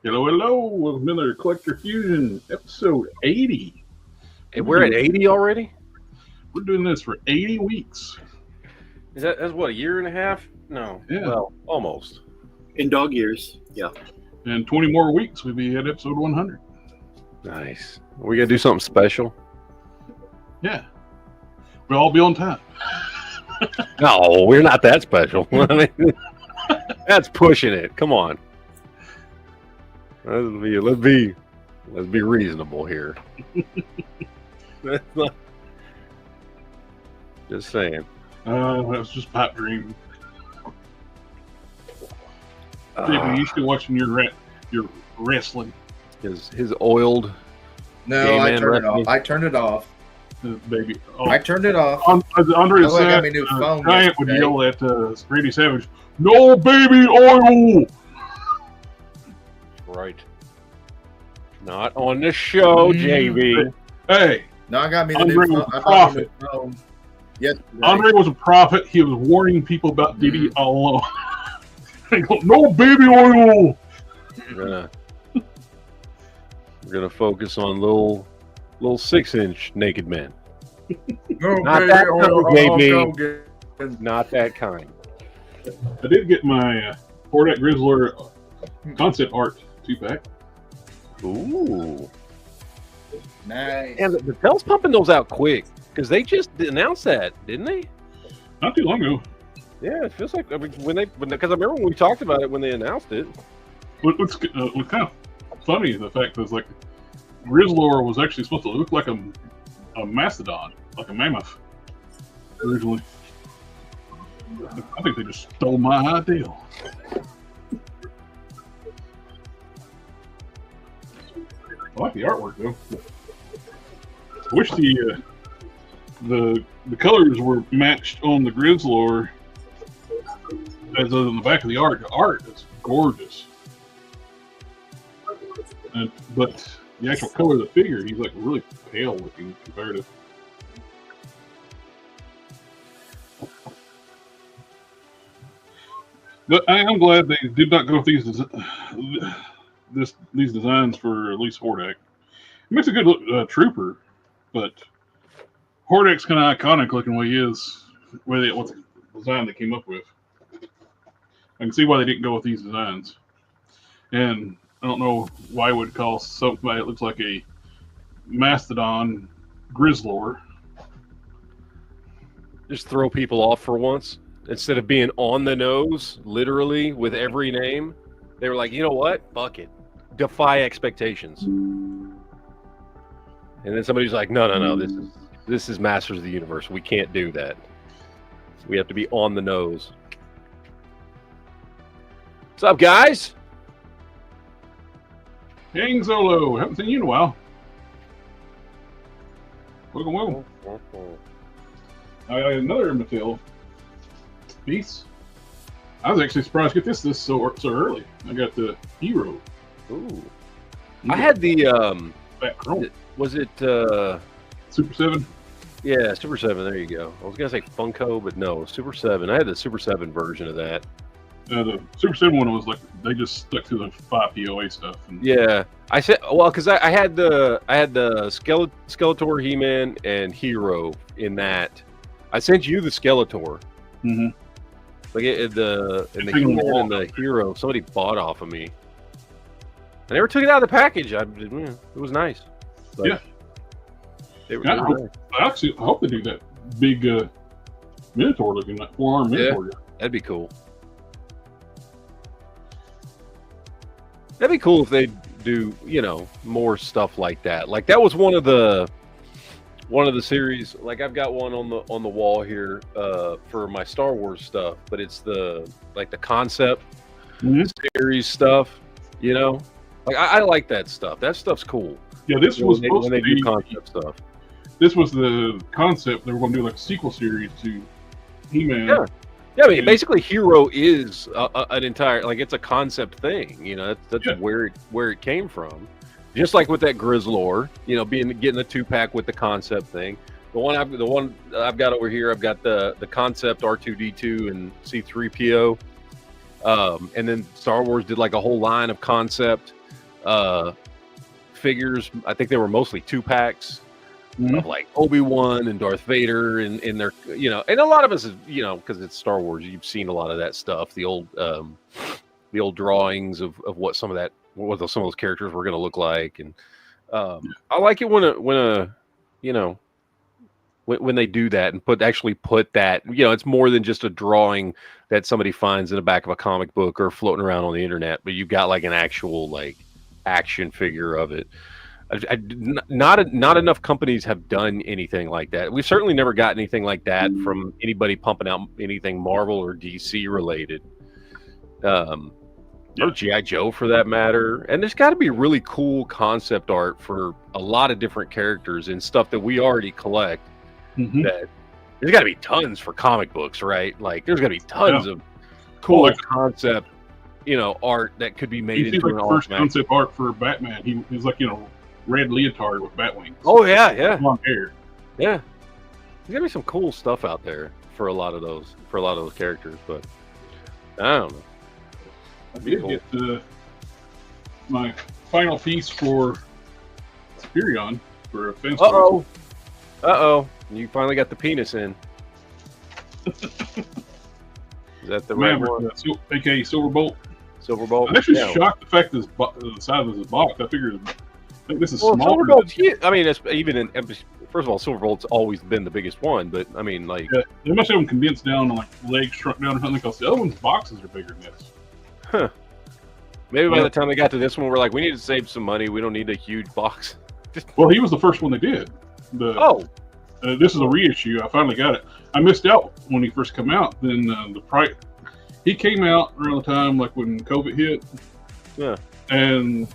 Hello, hello. Welcome to another Collector Fusion episode 80. Hey, we're at 80 already? We're doing this for 80 weeks. That's what, a year and a half? No. Yeah. Well, almost. In dog years, yeah. And 20 more weeks, we'll be at episode 100. Nice. We gotta do something special. Yeah. We'll all be on time. No, we're not that special. I mean, that's pushing it. Come on. Let's be reasonable here. That's not, just saying. That was just pipe dream. JB, you still watching your wrestling? His oiled. No, I turned it off. Baby. I turned it off. Andre I got said, me new phone Giant would yesterday. yell at Randy Savage, "No baby oil!" Right. Not on the show, JB. Hey, No, I got me the Andre new was phone. a I got me the prophet. phone yesterday. Andre was a prophet. He was warning people about Diddy all along. He goes, "No baby oil." We're gonna focus on little 6-inch naked men. No, Not baby, that oh, kind, JB. oh, go Not that kind. I did get my Hordak Grizzler concept art 2-pack. Ooh. get- Nice. And the Mattel's pumping those out quick because they just announced that, didn't they? Not too long ago. Yeah, it feels like because I remember when we talked about it when they announced it. What's kind of funny is the fact that it's like Grizzlor was actually supposed to look like a mastodon, like a mammoth, originally. I think they just stole my idea. I like the artwork though. I wish the colors were matched on the Grizzlor as on the back of the art. The art is gorgeous. But the actual color of the figure, he's like really pale looking compared to. But I am glad they did not go with these designs for at least Hordak. It makes a good trooper, but Hordak's kind of iconic looking the way he is. What the design they came up with. I can see why they didn't go with these designs. And I don't know why it would call somebody that looks like a mastodon Grizzlor. Just throw people off for once. Instead of being on the nose, literally with every name, they were like, you know what? Fuck it. Defy expectations. And then somebody's like, no, this is Masters of the Universe. We can't do that. We have to be on the nose. What's up, guys? Gang Solo, haven't seen you in a while. Welcome. Another Mattel piece. I was actually surprised to get this so early. I got the Hero. Ooh. I had the Back Chrome. was it Super 7. yeah, Super 7, there you go. I was gonna say Funko, but no, Super 7. I had the Super 7 version of that. The Super 7 one was like they just stuck to the 5 POA stuff. And Yeah. I said because I had the Skeletor, He-Man, and Hero in that. I sent you the Skeletor. Mhm. Like the It's He-Man and the Hero, somebody bought off of me. I never took it out of the package. It was nice. But Yeah. They were Yeah, nice. I hope they do that big Minotaur looking, like 4-arm Minotaur guy. That'd be cool. That'd be cool if they do, more stuff like that. Like that was one of the series. Like I've got one on the wall here for my Star Wars stuff, but it's the concept series stuff. Like I like that stuff. That stuff's cool. Yeah, this was supposed when they to be do concept stuff. This was the concept. They were going to do like a sequel series to He-Man. Yeah, I mean, basically, Hero is an entire it's a concept thing. That's where it came from. Just like with that Grizzlor, getting the 2-pack with the concept thing. The one I've got over here, I've got the concept R2D2 and C3PO, and then Star Wars did like a whole line of concept figures. I think they were mostly 2-packs of like Obi-Wan and Darth Vader, and in their, and a lot of us, because it's Star Wars, you've seen a lot of that stuff, the old drawings of what some of those characters were going to look like, and I like it when they do that and put that, it's more than just a drawing that somebody finds in the back of a comic book or floating around on the internet, but you've got like an actual like action figure of it. Not enough companies have done anything like that. We've certainly never got anything like that from anybody pumping out anything Marvel or DC related. Or G.I. Joe for that matter. And there's got to be really cool concept art for a lot of different characters and stuff that we already collect. That there's got to be tons for comic books, right? Like there's got to be tons of cool concept, art that could be made into like the first concept art for Batman. He was like, red leotard with bat wings. Oh yeah. Long hair. Yeah. There's got to be some cool stuff out there for a lot of those characters, but I don't know. I did get my final piece for Superion for a fence. Uh-oh. You finally got the penis in. Is that the right one? AKA Silverbolt. Silverbolt. I'm actually shocked the fact that the size of this box. I think this is smaller. Silverbolt's huge. I mean, it's even first of all, Silverbolt's always been the biggest one, but I mean, like, they must have them condensed down, like legs shrunk down or something. Because the other one's boxes are bigger than this. Huh. Maybe by the time they got to this one, we're like, we need to save some money. We don't need a huge box. Well, he was the first one they did. This is a reissue. I finally got it. I missed out when he first came out. Then the price. He came out around the time like when COVID hit. Yeah. And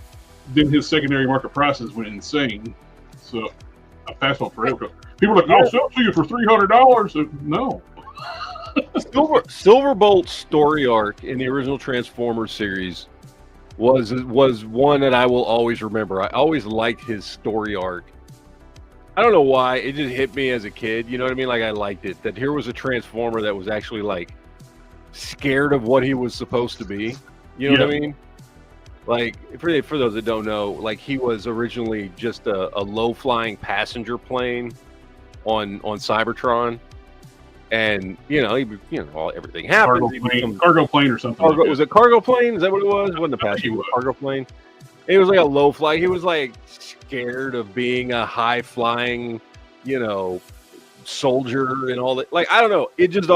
then his secondary market prices went insane. So I passed on forever. People are like, I'll sell to you for $300. No. Silverbolt's story arc in the original Transformers series was one that I will always remember. I always liked his story arc. I don't know why. It just hit me as a kid. You know what I mean? Like, I liked it. That here was a Transformer that was actually, like, scared of what he was supposed to be. You know what I mean? Like, for those that don't know, like, he was originally just a low-flying passenger plane on Cybertron. And, everything happened. Cargo plane or something. Was it cargo plane? Is that what it was? It wasn't a passenger. Cargo plane. It was like a low fly. He was like scared of being a high flying, soldier and all that. Like, I don't know. It was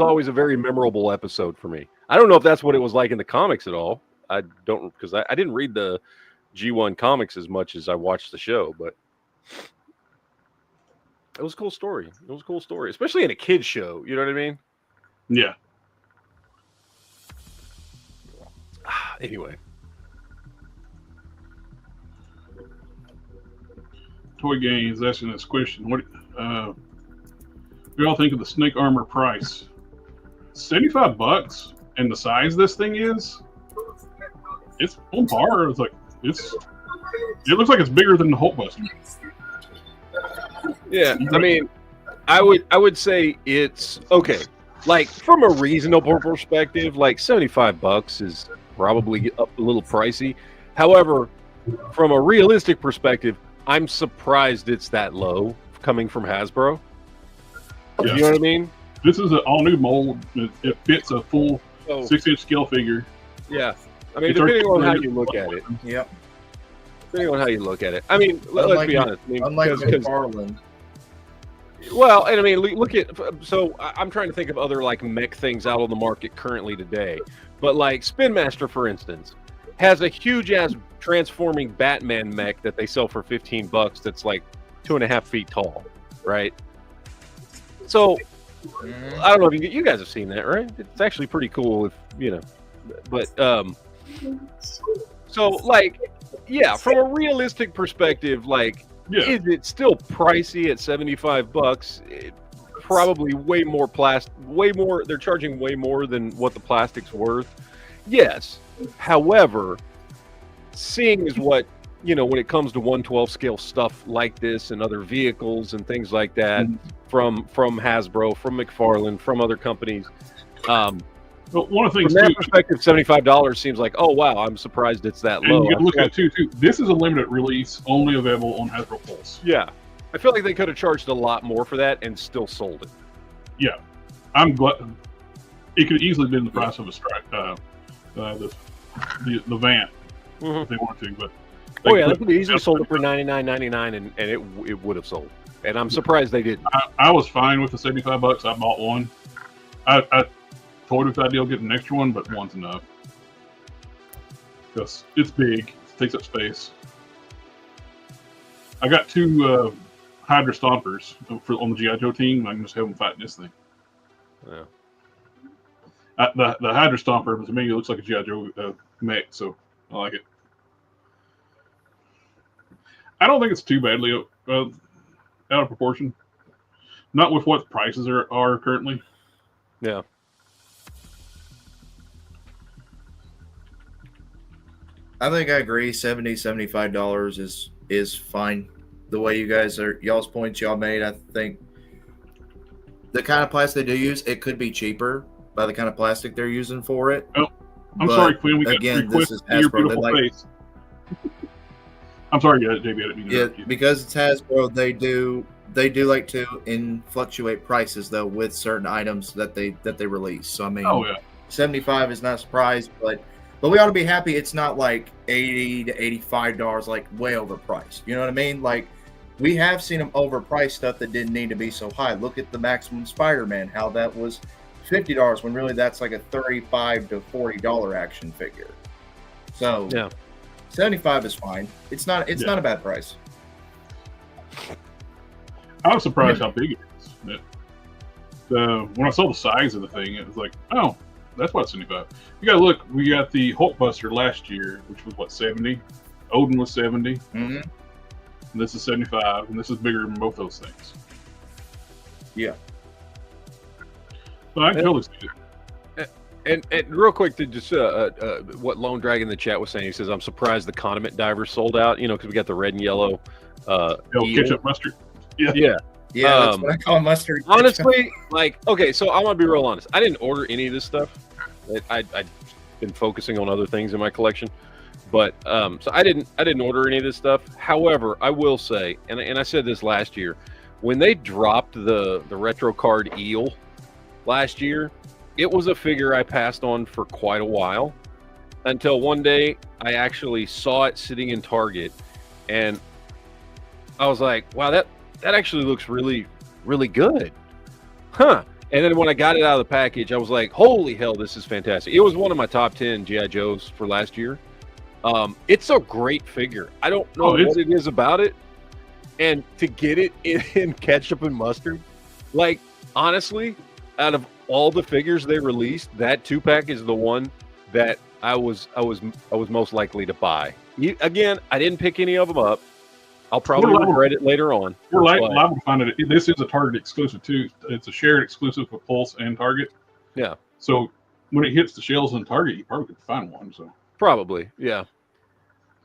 always a very memorable episode for me. I don't know if that's what it was like in the comics at all. I don't, because I didn't read the G1 comics as much as I watched the show, but it was a cool story. It was a cool story, especially in a kid's show. You know what I mean? Yeah. Anyway. Toy Games asking this question. What do y'all think of the snake armor price? $75 and the size this thing is, it's on par. It's like it looks like it's bigger than the Hulkbuster. Yeah, I mean, I would say it's okay. Like, from a reasonable perspective, like $75 is probably up a little pricey. However, from a realistic perspective, I'm surprised it's that low coming from Hasbro. Yeah. You know what I mean? This is an all-new mold. It fits a full 6-inch scale figure. Yeah. I mean, depending on how you look at it. Yep. Depending on how you look at it. I mean, let's be honest. I mean, unlike McFarlane. Well, and I mean, look at, so I'm trying to think of other like mech things out on the market currently today. But like Spin Master, for instance, has a huge ass transforming Batman mech that they sell for $15 that's like 2.5 feet tall, right? So I don't know if you guys have seen that, right? It's actually pretty cool if but so like, yeah, from a realistic perspective, like, is it still pricey at $75? Probably way more they're charging way more than what the plastic's worth. Yes. However, seeing as what, when it comes to 1/12 scale stuff like this and other vehicles and things like that from Hasbro, from McFarlane, from other companies, Well, one of the From things that too, perspective, $75 seems like, oh wow, I'm surprised it's that and low. you got to look I at it too. This is a limited release, only available on Hasbro Pulse. Yeah, I feel like they could have charged a lot more for that and still sold it. Yeah, I'm glad. It could easily have been the price of a strike, the Vant if they wanted to, but Oh yeah, they could have easily sold it for $99.99, and it would have sold. And I'm surprised they didn't. I was fine with the $75. I bought one. I toyed with the idea of getting an extra one, but one's enough because it's big, it takes up space. I got two Hydra Stompers on the GI Joe team. I can just have them fighting this thing. Yeah. The Hydra Stomper to me it looks like a GI Joe mech, so I like it. I don't think it's too badly out of proportion. Not with what prices are currently. Yeah. I think I agree. $75 is fine. The way you guys y'all's points y'all made, I think the kind of plastic they do use, it could be cheaper by the kind of plastic they're using for it. Oh, I'm But sorry, Quinn. We got again, requests this is to your Hasbro. beautiful face. I'm sorry, JB. I didn't mean to Yeah, interrupt you. because it's Hasbro, they do like to fluctuate prices though with certain items that they release. So I mean, Oh yeah. 75 is not a surprise, but we ought to be happy it's not like $80 to $85, like way overpriced. You know what I mean? Like we have seen them overprice stuff that didn't need to be so high. Look at the Maximum Spider-Man, how that was $50 when really that's like a $35 to $40 action figure. So Yeah. 75 is fine. It's not a bad price. I was surprised how big it is. When I saw the size of the thing, it was like, oh, that's what 75. You gotta look. We got the Hulkbuster last year, which was what 70. Odin was 70. Mm-hmm. And this is 75, and this is bigger than both those things. Yeah. So I can totally see it. And real quick to just what Lone Dragon in the chat was saying, he says, I'm surprised the condiment diver sold out, because we got the red and yellow eel. Ketchup mustard. Yeah. Yeah, that's what I call mustard. Honestly, okay, so I'm gonna be real honest. I didn't order any of this stuff. I've been focusing on other things in my collection, but so I didn't order any of this stuff. However, I will say, and I said this last year, when they dropped the retro card eel last year, it was a figure I passed on for quite a while until one day I actually saw it sitting in Target, and I was like, wow, that actually looks really, really good. Huh. And then when I got it out of the package, I was like, holy hell, this is fantastic. It was one of my top 10 G.I. Joes for last year. It's a great figure. I don't know what it is about it. And to get it in ketchup and mustard, like, honestly, out of all the figures they released, that 2-pack is the one that I was most likely to buy. Again, I didn't pick any of them up. I'll probably regret it later on. We're liable to find it. This is a Target exclusive too. It's a shared exclusive for Pulse and Target. Yeah. So when it hits the shelves in Target, you probably could find one. So probably, yeah.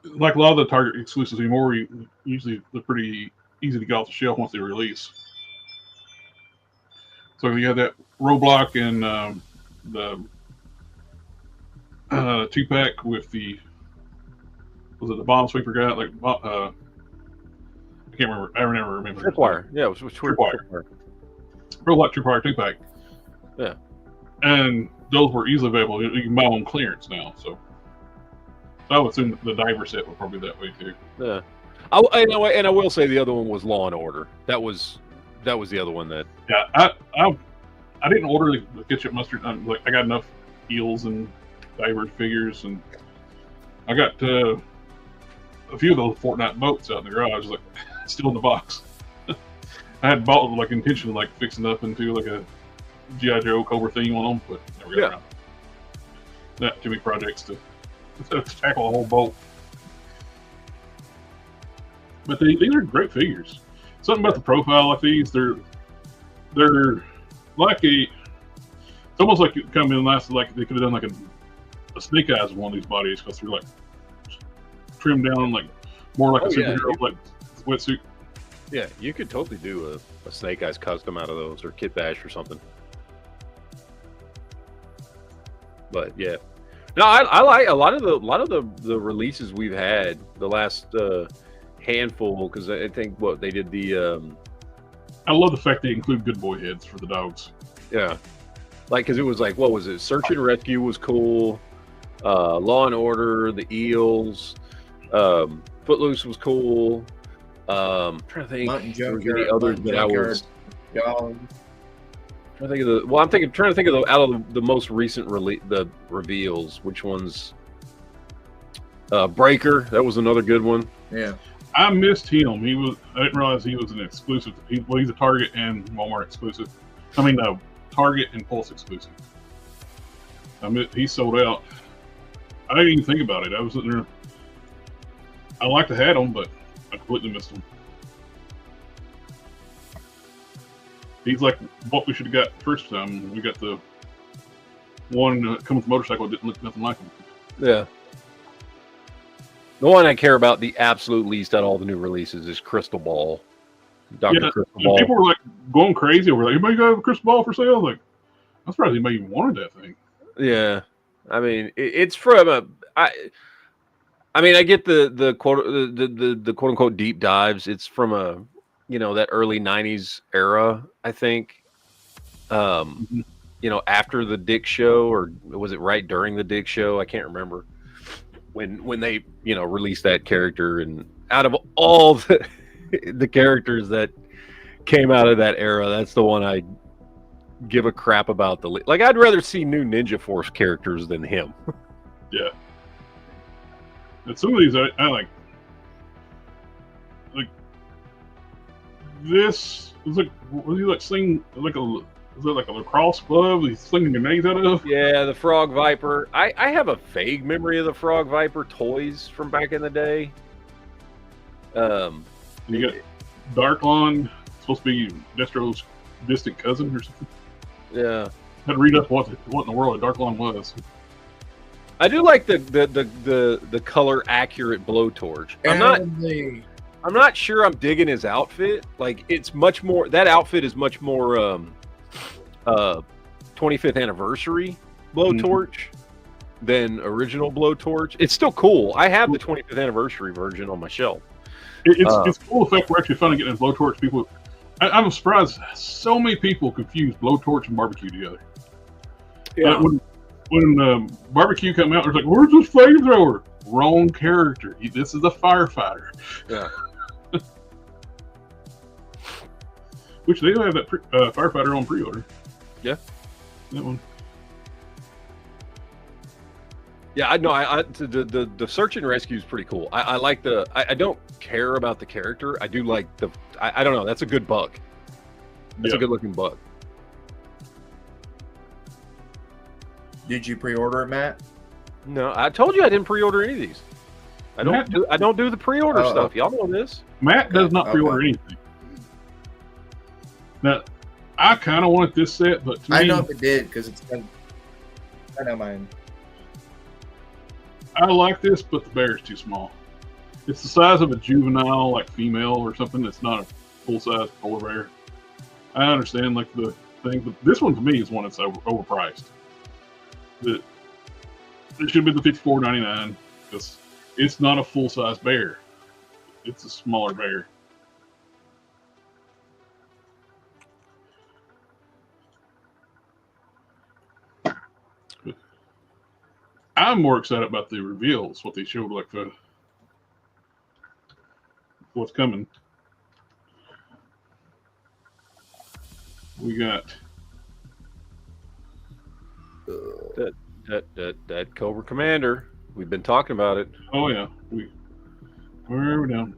Like a lot of the Target exclusives anymore, usually they're pretty easy to get off the shelf once they release. So you have that Roblox and the 2-pack with the the bomb sweeper guy? Like I can't remember. I never remember. Tripwire. Yeah, it was Tripwire. Roblox Tripwire 2-pack. Yeah. And those were easily available. You can buy them on clearance now. So I would assume the diver set was probably that way too. Yeah. And I will say the other one was Law and Order. That was the other one that. Yeah, I didn't order the ketchup mustard. I got enough eels and diver figures, and I got a few of those Fortnite boats out in the garage, like still in the box. I had bought like intention like fixing up into like a G.I. Joe Cobra theme on them, but never got around. Not too many projects to tackle a whole boat. But these are great figures. Something about the profile like these, they're like it's almost like it come in nice, like they could have done like a Snake Eyes of one of these bodies because they're like trimmed down like more like a superhero like sweatsuit. Yeah, you could totally do a Snake Eyes custom out of those, or Kit Bash or something. But yeah, no, I like a lot of the releases we've had the last handful, because I think what they did I love the fact they include good boy heads for the dogs. yeah, like because it was like, what was it? Search and Rescue was cool. Law and Order, the Eels, Footloose was cool. I'm trying to think there was any others that I was. Trying to think of the. Well, trying to think of out of the most recent the reveals. Which ones? Breaker, that was another good one. Yeah, I missed him. I didn't realize he was an exclusive. He's a Target and Walmart exclusive. I mean, no, Target and Pulse exclusive. He sold out. I didn't even think about it. I was sitting there. I like to have him, but I completely missed him. He's like what we should have got the first time. We got the one come with the motorcycle. Didn't look nothing like him. Yeah. The one I care about the absolute least out of all the new releases is Crystal Ball. Dr. Crystal Ball. People were like going crazy over like, anybody got a Crystal Ball for sale? I was like, I'm surprised anybody even wanted that thing. Yeah. I mean, it's from I mean, I get the quote unquote deep dives. It's from that early '90s era, I think. After the Dick Show, or was it right during the Dick Show? I can't remember when they released that character. And out of all the characters that came out of that era, that's the one I give a crap about. Like, I'd rather see new Ninja Force characters than him. Yeah. And some of these I like. Like this was he like slinging like was it like a lacrosse glove he's slinging grenades out of? Yeah, the Frog Viper. I have a vague memory of the Frog Viper toys from back in the day. You got Darklon, supposed to be Destro's distant cousin or something. Yeah. I had to read up what in the world a Darklon was. I do like the color accurate blowtorch. I'm not sure I'm digging his outfit. Like, it's much more, that outfit is much more 25th anniversary blowtorch than original blowtorch. It's still cool. I have the 25th anniversary version on my shelf. It's cool the fact we're actually finally getting a blowtorch. People, I'm surprised so many people confuse blowtorch and barbecue together. Yeah. When barbecue came out, it's like, where's this flamethrower? Wrong character. This is a firefighter. Yeah. Which they have that firefighter on pre-order. Yeah. That one. Yeah, I know. The search and rescue is pretty cool. I like I don't care about the character. I do like I don't know. That's a good bug. That's a good looking bug. Did you pre-order it, Matt? No, I told you I didn't pre-order any of these. I don't do the pre-order stuff. Y'all know this. Matt does not pre-order anything. Now, I kind of wanted this set, but to me, I know if it did because it's been. I know mine. I like this, but the bear is too small. It's the size of a juvenile, like female or something. That's not a full-size polar bear. I understand like the thing, but this one to me is one that's overpriced. It should be the $54.99 because it's not a full-size bear. It's a smaller bear. I'm more excited about the reveals, what they showed, like what's coming. We got that Cobra Commander. We've been talking about it. Oh yeah, where are we down?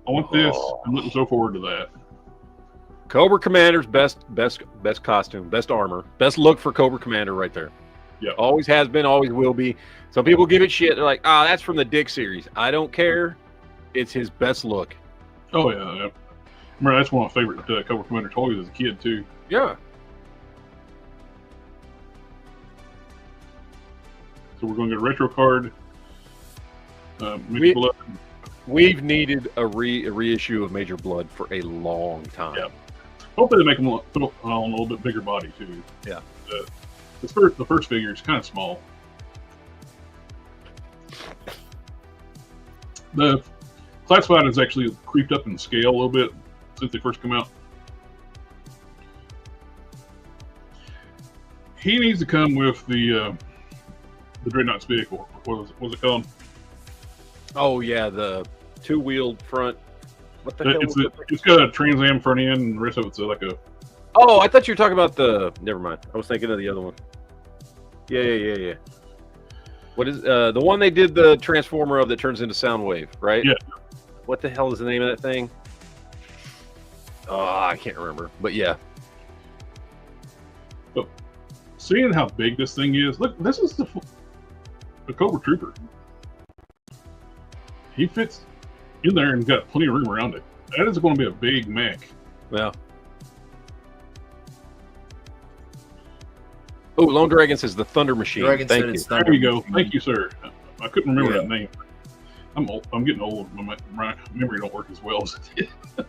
I want this. I'm looking so forward to that. Cobra Commander's best costume, best armor, best look for Cobra Commander right there. Yeah, always has been, always will be. Some people give it shit. They're like, that's from the Dick series. I don't care. It's his best look. Oh yeah. Remember, that's one of my favorite Cobra Commander toys as a kid too. Yeah. So we're going to get a retro card. We've needed a reissue of Major Blood for a long time. Yeah. Hopefully they make them a little bit bigger body too. Yeah. The first figure is kind of small. The classified has actually creeped up in scale a little bit since they first come out. He needs to come with the Dreadnought's vehicle. What was it called? Oh yeah, the two-wheeled front. What the hell? It's got a Trans Am front end, and the rest of it's like a. Oh, I thought you were talking about the. Never mind. I was thinking of the other one. Yeah. What is the one they did the transformer of that turns into Soundwave, right? Yeah. What the hell is the name of that thing? Oh, I can't remember. But yeah. But seeing how big this thing is, look, this is the Cobra Trooper. He fits in there and got plenty of room around it. That is going to be a big mech. Yeah. Oh, Lone Dragon says the Thunder Machine. Dragon Thank said you. it's There Thunder you go. Machine. Thank you, sir. I couldn't remember Yeah. that name. I'm old. I'm getting old. My memory don't work as well as it did.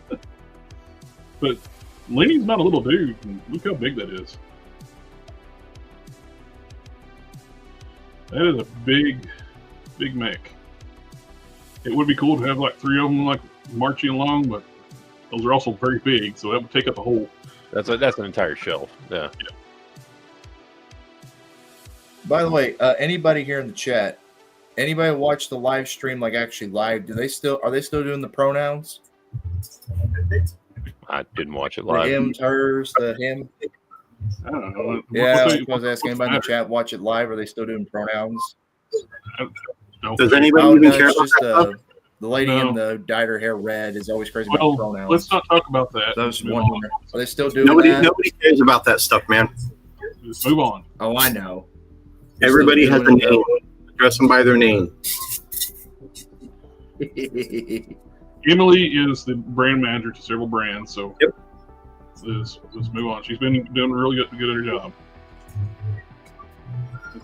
But Lenny's not a little dude. And look how big that is. That is a big mech. It would be cool to have like three of them like marching along, but those are also very big, so that would take up a whole. That's an entire shelf. Yeah. By the way, anybody here in the chat, anybody watch the live stream like actually live? Are they still doing the pronouns? I didn't watch it The live. hims, hers, the him. I don't know. Yeah, What's I was asking anybody in the chat, watch it live. Are they still doing pronouns? Does anybody Oh even no, care it's about just that stuff? the lady No. in the dyed her hair red is always crazy Well, about pronouns. let's not talk about that. So I was Move wondering, on. are they still doing Nobody that? cares about that stuff, man. Just move on. Oh, I know. Everybody has a Still name. Address them by their name. Emily is the brand manager to several brands, so Yep. let's move on. She's been doing really good at her job.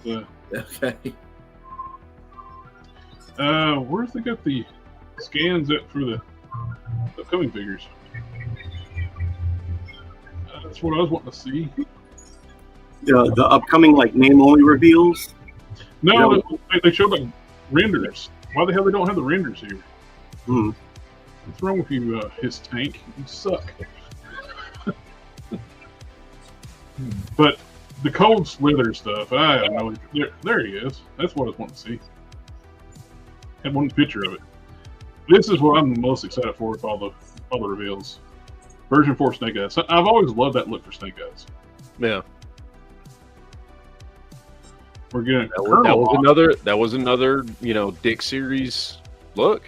Okay. Where's they got the scans at for the upcoming figures? That's what I was wanting to see. The upcoming like name only reveals. No, No. they showed like renders. Why the hell they don't have the renders here? Hmm. What's wrong with you, his tank? You suck. But the cold slither stuff, I have no. There he is. That's what I was wanting to see. Had one picture of it. This is what I'm most excited for with all the reveals. Version 4 Snake Eyes. I've always loved that look for Snake Eyes. Yeah. We're getting That was another Dick series look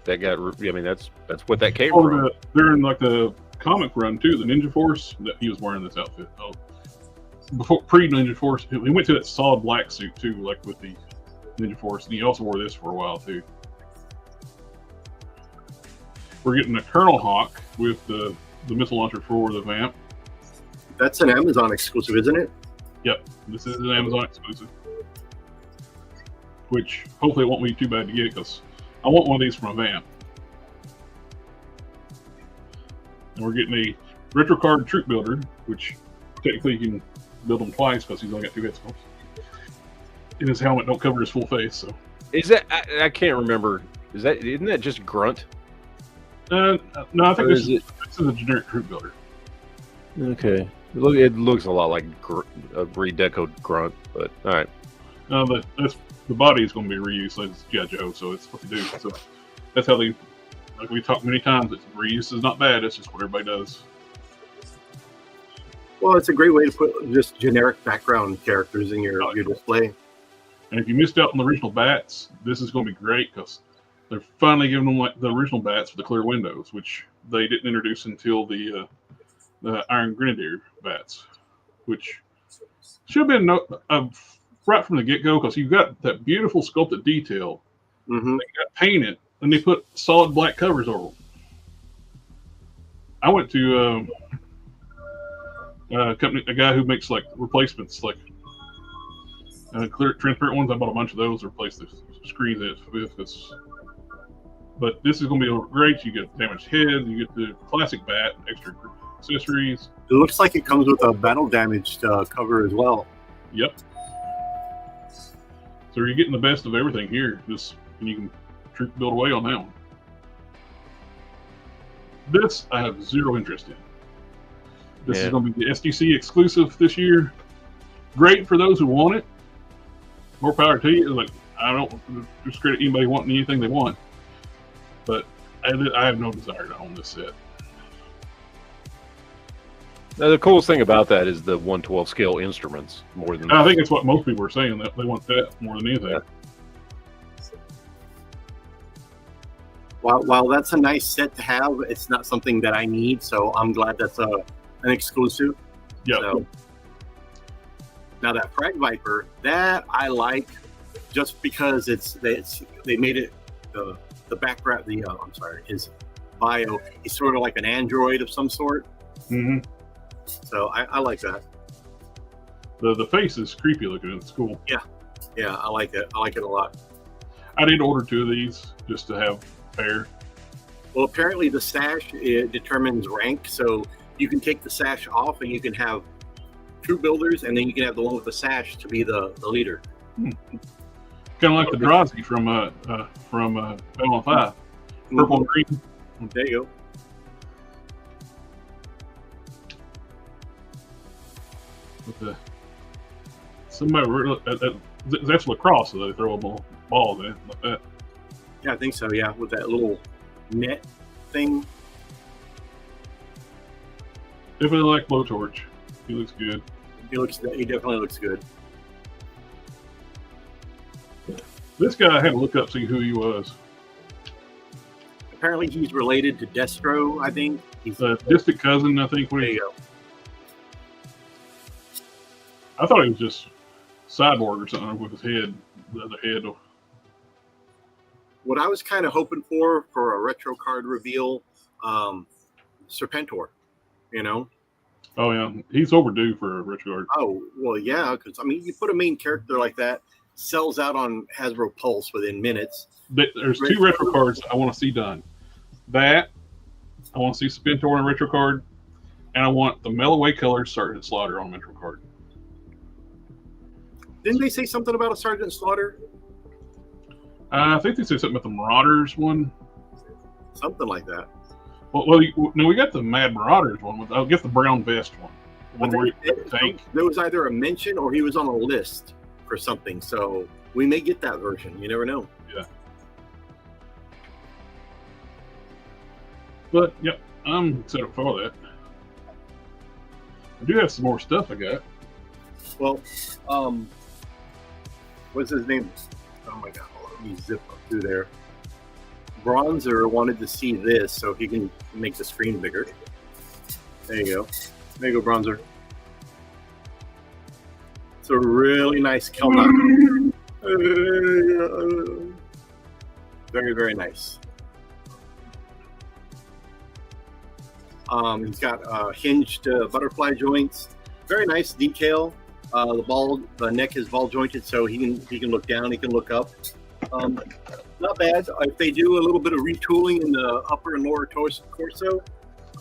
that got. I mean, that's what that came from. During like the comic run too, the Ninja Force that he was wearing this outfit. Oh, before pre-Ninja Force, he went to that solid black suit too, like with the Ninja Force, and he also wore this for a while too. We're getting a Colonel Hawk with the missile launcher for the Vamp. That's an Amazon exclusive, isn't it? Yep, this is an Amazon exclusive. Which hopefully it won't be too bad to get because I want one of these from a Vamp. And we're getting a retro card troop builder, which technically you can build him twice because he's only got 2 head sculpts. And his helmet don't cover his full face, so. Is that I can't remember? Isn't that just Grunt? No, I think Or this is is a generic troop builder. Okay. It looks a lot like a redecoed Grunt, but all right. The body is going to be reused, like it's G.I. Joe, so it's what they do. So that's how they, like we talked many times, reuse is not bad. It's just what everybody does. Well, it's a great way to put just generic background characters in your display. And if you missed out on the original bats, this is going to be great because they're finally giving them like the original bats with the clear windows, which they didn't introduce until the Iron Grenadier bats, which should have been right from the get-go because you've got that beautiful sculpted detail. Mm-hmm. They got painted and they put solid black covers over them. I went to a guy who makes like replacements, like clear transparent ones. I bought a bunch of those to replace the screens with this. But this is going to be great. You get damaged head, you get the classic bat, extra accessories. It looks like it comes with a battle damaged cover as well. Yep. So you're getting the best of everything here. Just and you can troop build away on that one. This I have zero interest in. This is going to be the SDC exclusive this year. Great for those who want it. More power to you. Like I don't discredit anybody wanting anything they want, but I have no desire to own this set. Now, the coolest thing about that is the 1/12 scale instruments more than. I think it's what most people are saying, that they want that more than anything. Yeah. While that's a nice set to have, it's not something that I need. So I'm glad that's an exclusive. Yeah. So, now that Frag Viper, that I like, just because they made it the background his bio is sort of like an android of some sort. Mm-hmm. So I like that. The face is creepy looking. It's cool. Yeah, I like it. I like it a lot. I did order 2 of these just to have pair. Well, apparently the sash determines rank, so you can take the sash off and you can have troop builders, and then you can have the one with the sash to be the leader. Kind of like the Drazi from Babylon 5. Purple and green. There you go. With that's lacrosse, so they throw a ball in like that. Yeah, I think so. Yeah, with that little net thing. Definitely like Blowtorch. He looks good. He definitely looks good. This guy I had to look up, see who he was. Apparently, he's related to Destro. I think he's a distant cousin. I think. There you go. I thought he was just Cyborg or something with his head, the other head. What I was kind of hoping for a retro card reveal, Serpentor, you know? Oh, yeah. He's overdue for a retro card. Oh, well, yeah, because, I mean, you put a main character like that, sells out on Hasbro Pulse within minutes. There's 2 retro cards I want to see done. That, I want to see Serpentor on a retro card, and I want the Melloway Colors Sergeant Slaughter on a retro card. Didn't they say something about a Sergeant Slaughter? I think they said something about the Marauders one. Something like that. Well, no, we got the Mad Marauders one. I'll get the brown vest one. There was either a mention or he was on a list for something. So we may get that version. You never know. Yeah. But, yep, I'm excited for that. I do have some more stuff I got. Well, what's his name? Oh my God, let me zip up through there. Bronzer wanted to see this so he can make the screen bigger. There you go. There you go, Bronzer. It's a really nice Kelnock. Very, very nice. He's got hinged butterfly joints. Very nice detail. The neck is ball jointed, so he can look down, he can look up. Not bad. If they do a little bit of retooling in the upper and lower torso,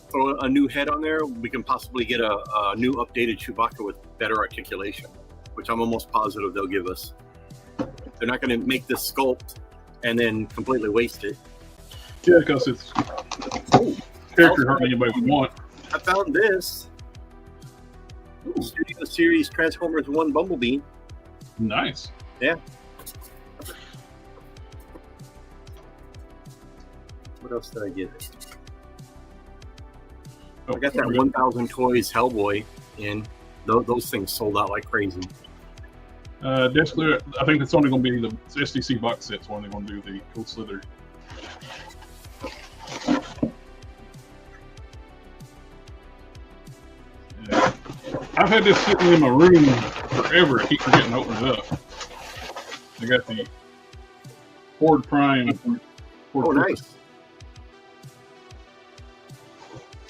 throw a new head on there, we can possibly get a new updated Chewbacca with better articulation, which I'm almost positive they'll give us. They're not going to make this sculpt and then completely waste it. Yeah, because it's character hardly anybody would want. I found this. Studio Series Transformers 1 Bumblebee. Nice. Yeah. What else did I get? I got that 1,000 Toys Hellboy in. Those things sold out like crazy. Definitely, I think it's only going to be the SDC box sets when they're going to do the Cold Slither. Yeah. I've had this sitting in my room forever. I keep forgetting to open it up. I got the Horde Prime. Nice.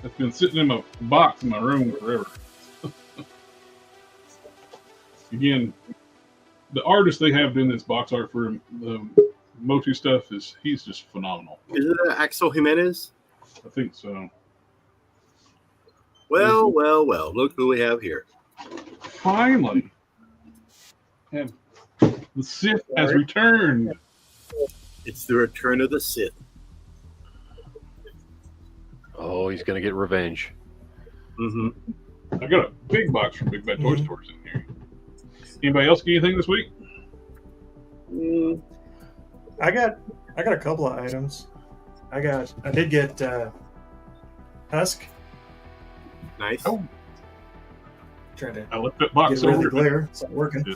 It's been sitting in my box in my room forever. Again, the artist they have doing this box art for the Motu stuff he's just phenomenal. Is it Axel Jimenez? I think so. Well, well, well. Look who we have here. Finally. And the Sith has returned. It's the return of the Sith. Oh, he's gonna get revenge. Mm-hmm. I got a big box from Big Bad Toy Stores in here. Anybody else get anything this week? I got a couple of items. I did get Husk. Nice. Oh. Trying to I left that box get rid of the over. glare. It's not working. Yeah.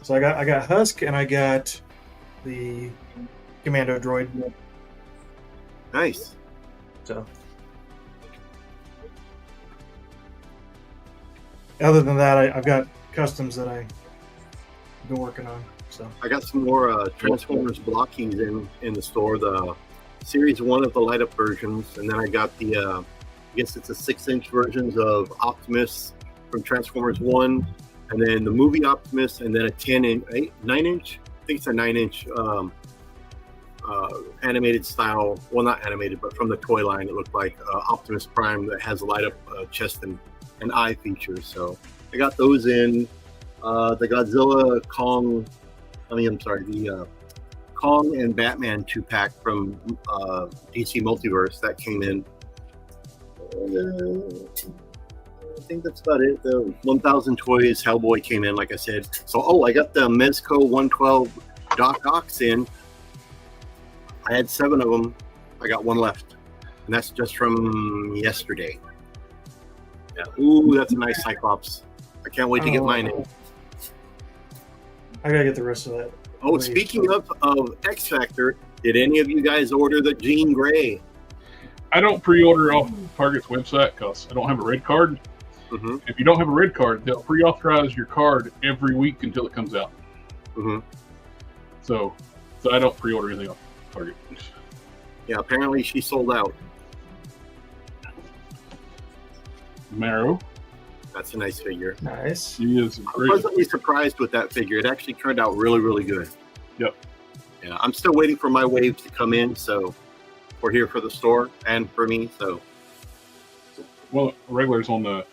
So I got Husk and I got the Commando droid. Nice. So other than that, I've got customs that I've been working on. So I got some more Transformers blockings in the store. The Series 1 of the light up versions, and then I got the I guess it's the 6-inch versions of Optimus from Transformers 1, and then the movie Optimus, and then a 9-inch. I think it's a 9-inch animated style. Well, not animated, but from the toy line, it looked like Optimus Prime that has a light up chest and eye features. So I got those in. The Godzilla Kong. The Kong and Batman 2-pack from DC Multiverse that came in. I think that's about it. The 1,000 Toys Hellboy came in, like I said. So, I got the Mezco 112 Doc Ock in. I had 7 of them. I got 1 left. And that's just from yesterday. Yeah. Ooh, that's a nice Cyclops. I can't wait to get mine in. I gotta get the rest of that. Oh, speaking of X Factor, did any of you guys order the Jean Grey? I don't pre-order off Target's website because I don't have a red card. Mm-hmm. If you don't have a red card, they'll pre-authorize your card every week until it comes out. Mm-hmm. So I don't pre-order anything off Target. Yeah, apparently she sold out. Marrow. That's a nice figure. Nice. She is I'm great. pleasantly surprised with that figure. It actually turned out really, really good. Yep. Yeah, I'm still waiting for my waves to come in, so we're here for the store and for me. So, Well, regulars on the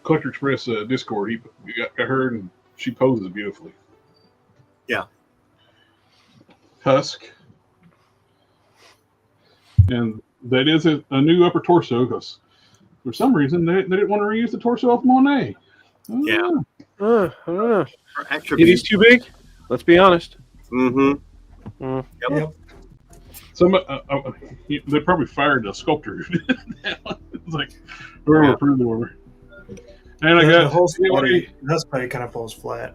Collector Express Discord, he got her and she poses beautifully. Yeah. Husk. And that is a new upper torso because for some reason they didn't want to reuse the torso of Monet. Yeah. I don't know. for Think attributes. he's too big? Let's be honest. Mm-hmm. Yep. Some they probably fired the sculptor. Who did that one. It's like whoever approved the order. And I The got whole body, that's body kind of falls flat.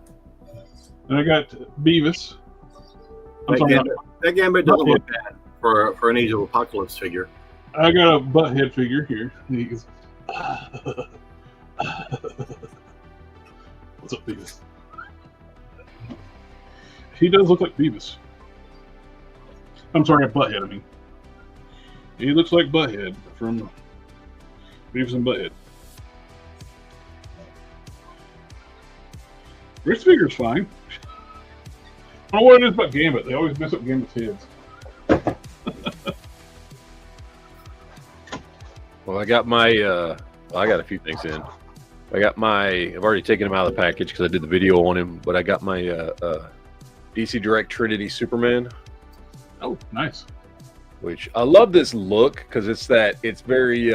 and I got Beavis. I'm That sorry, Gambit doesn't look bad for an Age of Apocalypse figure. I got a butthead figure here. He goes, what's up, Beavis? He does look like Beavis. I'm sorry, Butthead, I mean. He looks like Butthead from Beavis and Butthead. This figure's fine. I don't know what it is about Gambit. They always mess up Gambit's heads. Well, I got my, I got a few things in. I've already taken him out of the package because I did the video on him, but I got my DC Direct Trinity Superman, Oh, nice. which I love this look because it's very,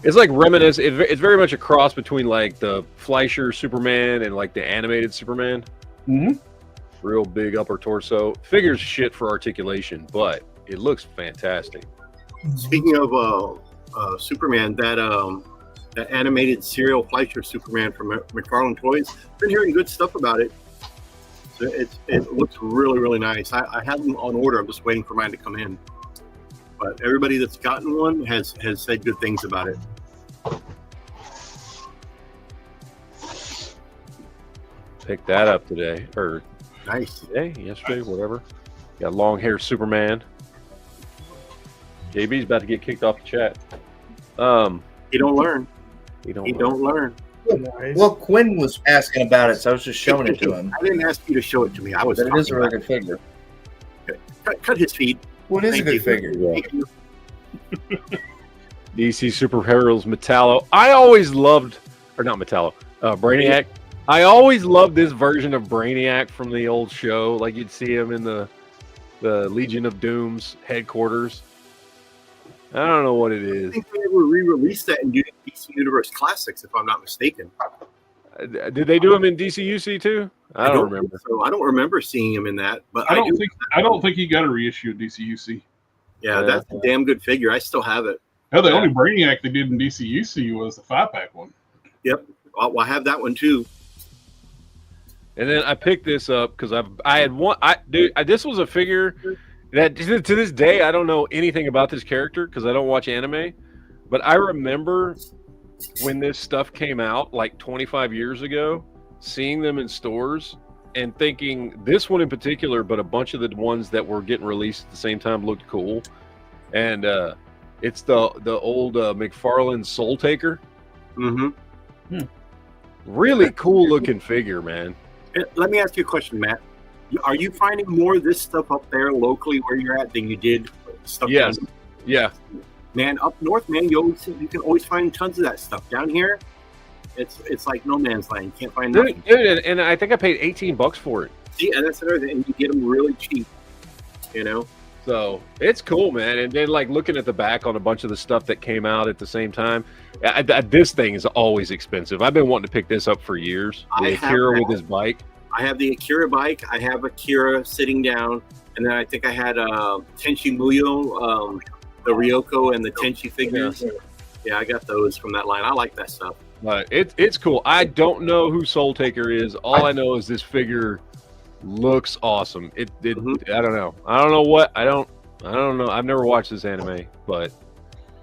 it's like reminiscent. It's very much a cross between like the Fleischer Superman and like the animated Superman. Mm-hmm. Real big upper torso. Figures shit for articulation, but it looks fantastic. Speaking of Superman, that animated serial Fleischer Superman from McFarlane Toys, been hearing good stuff about it. It looks really, really nice. I have them on order. I'm just waiting for mine to come in. But everybody that's gotten one has said good things about it. Picked that up today, or Nice. today, yesterday, whatever. Got long hair Superman. JB's about to get kicked off the chat. He don't learn. You don't. He don't learn. Nice. Well, Quinn was asking about it, so I was just showing it to him. I didn't ask you to show it to me. I was. But it is a talking really about good figure. Cut his feet. Well, it is a Thank good you. figure. Thank you. DC Superheroes Metallo. I always loved, or not Metallo, Brainiac. I always loved this version of Brainiac from the old show. Like you'd see him in the Legion of Doom's headquarters. I don't know what it I is. think they ever re-released that in DC Universe Classics, if I'm not mistaken. Did they do him in DCUC too? I don't remember. So I don't remember seeing him in that, but I don't think he got a reissue of DCUC. Yeah, that's a damn good figure. I still have it. Hell, the only Brainiac they did in DCUC was the 5-pack one. Yep, I have that one too. And then I picked this up because I had one. This was a figure that to this day I don't know anything about this character because I don't watch anime, but I remember when this stuff came out like 25 years ago, seeing them in stores and thinking this one in particular, but a bunch of the ones that were getting released at the same time looked cool. And it's the old McFarlane Soul Taker. Mm-hmm. Really cool looking figure, man. Let me ask you a question, Matt. Are you finding more of this stuff up there locally where you're at than you did stuff? Yes. Down? Yeah. Man, up north, man, you can always find tons of that stuff. Down here, it's like no man's land. You can't find nothing. Dude, and I think I paid $18 for it. See, and that's another thing. And you get them really cheap, you know? So it's cool, man. And then like looking at the back on a bunch of the stuff that came out at the same time, this thing is always expensive. I've been wanting to pick this up for years. The Akira with his bike. I have the Akira bike. I have Akira sitting down. And then I think I had Tenchi Muyo, the Ryoko and the Tenchi figures. Yeah, I got those from that line. I like that stuff. But it's cool. I don't know who Soul Taker is. All I know is this figure looks awesome. I don't know. I don't know. I've never watched this anime, but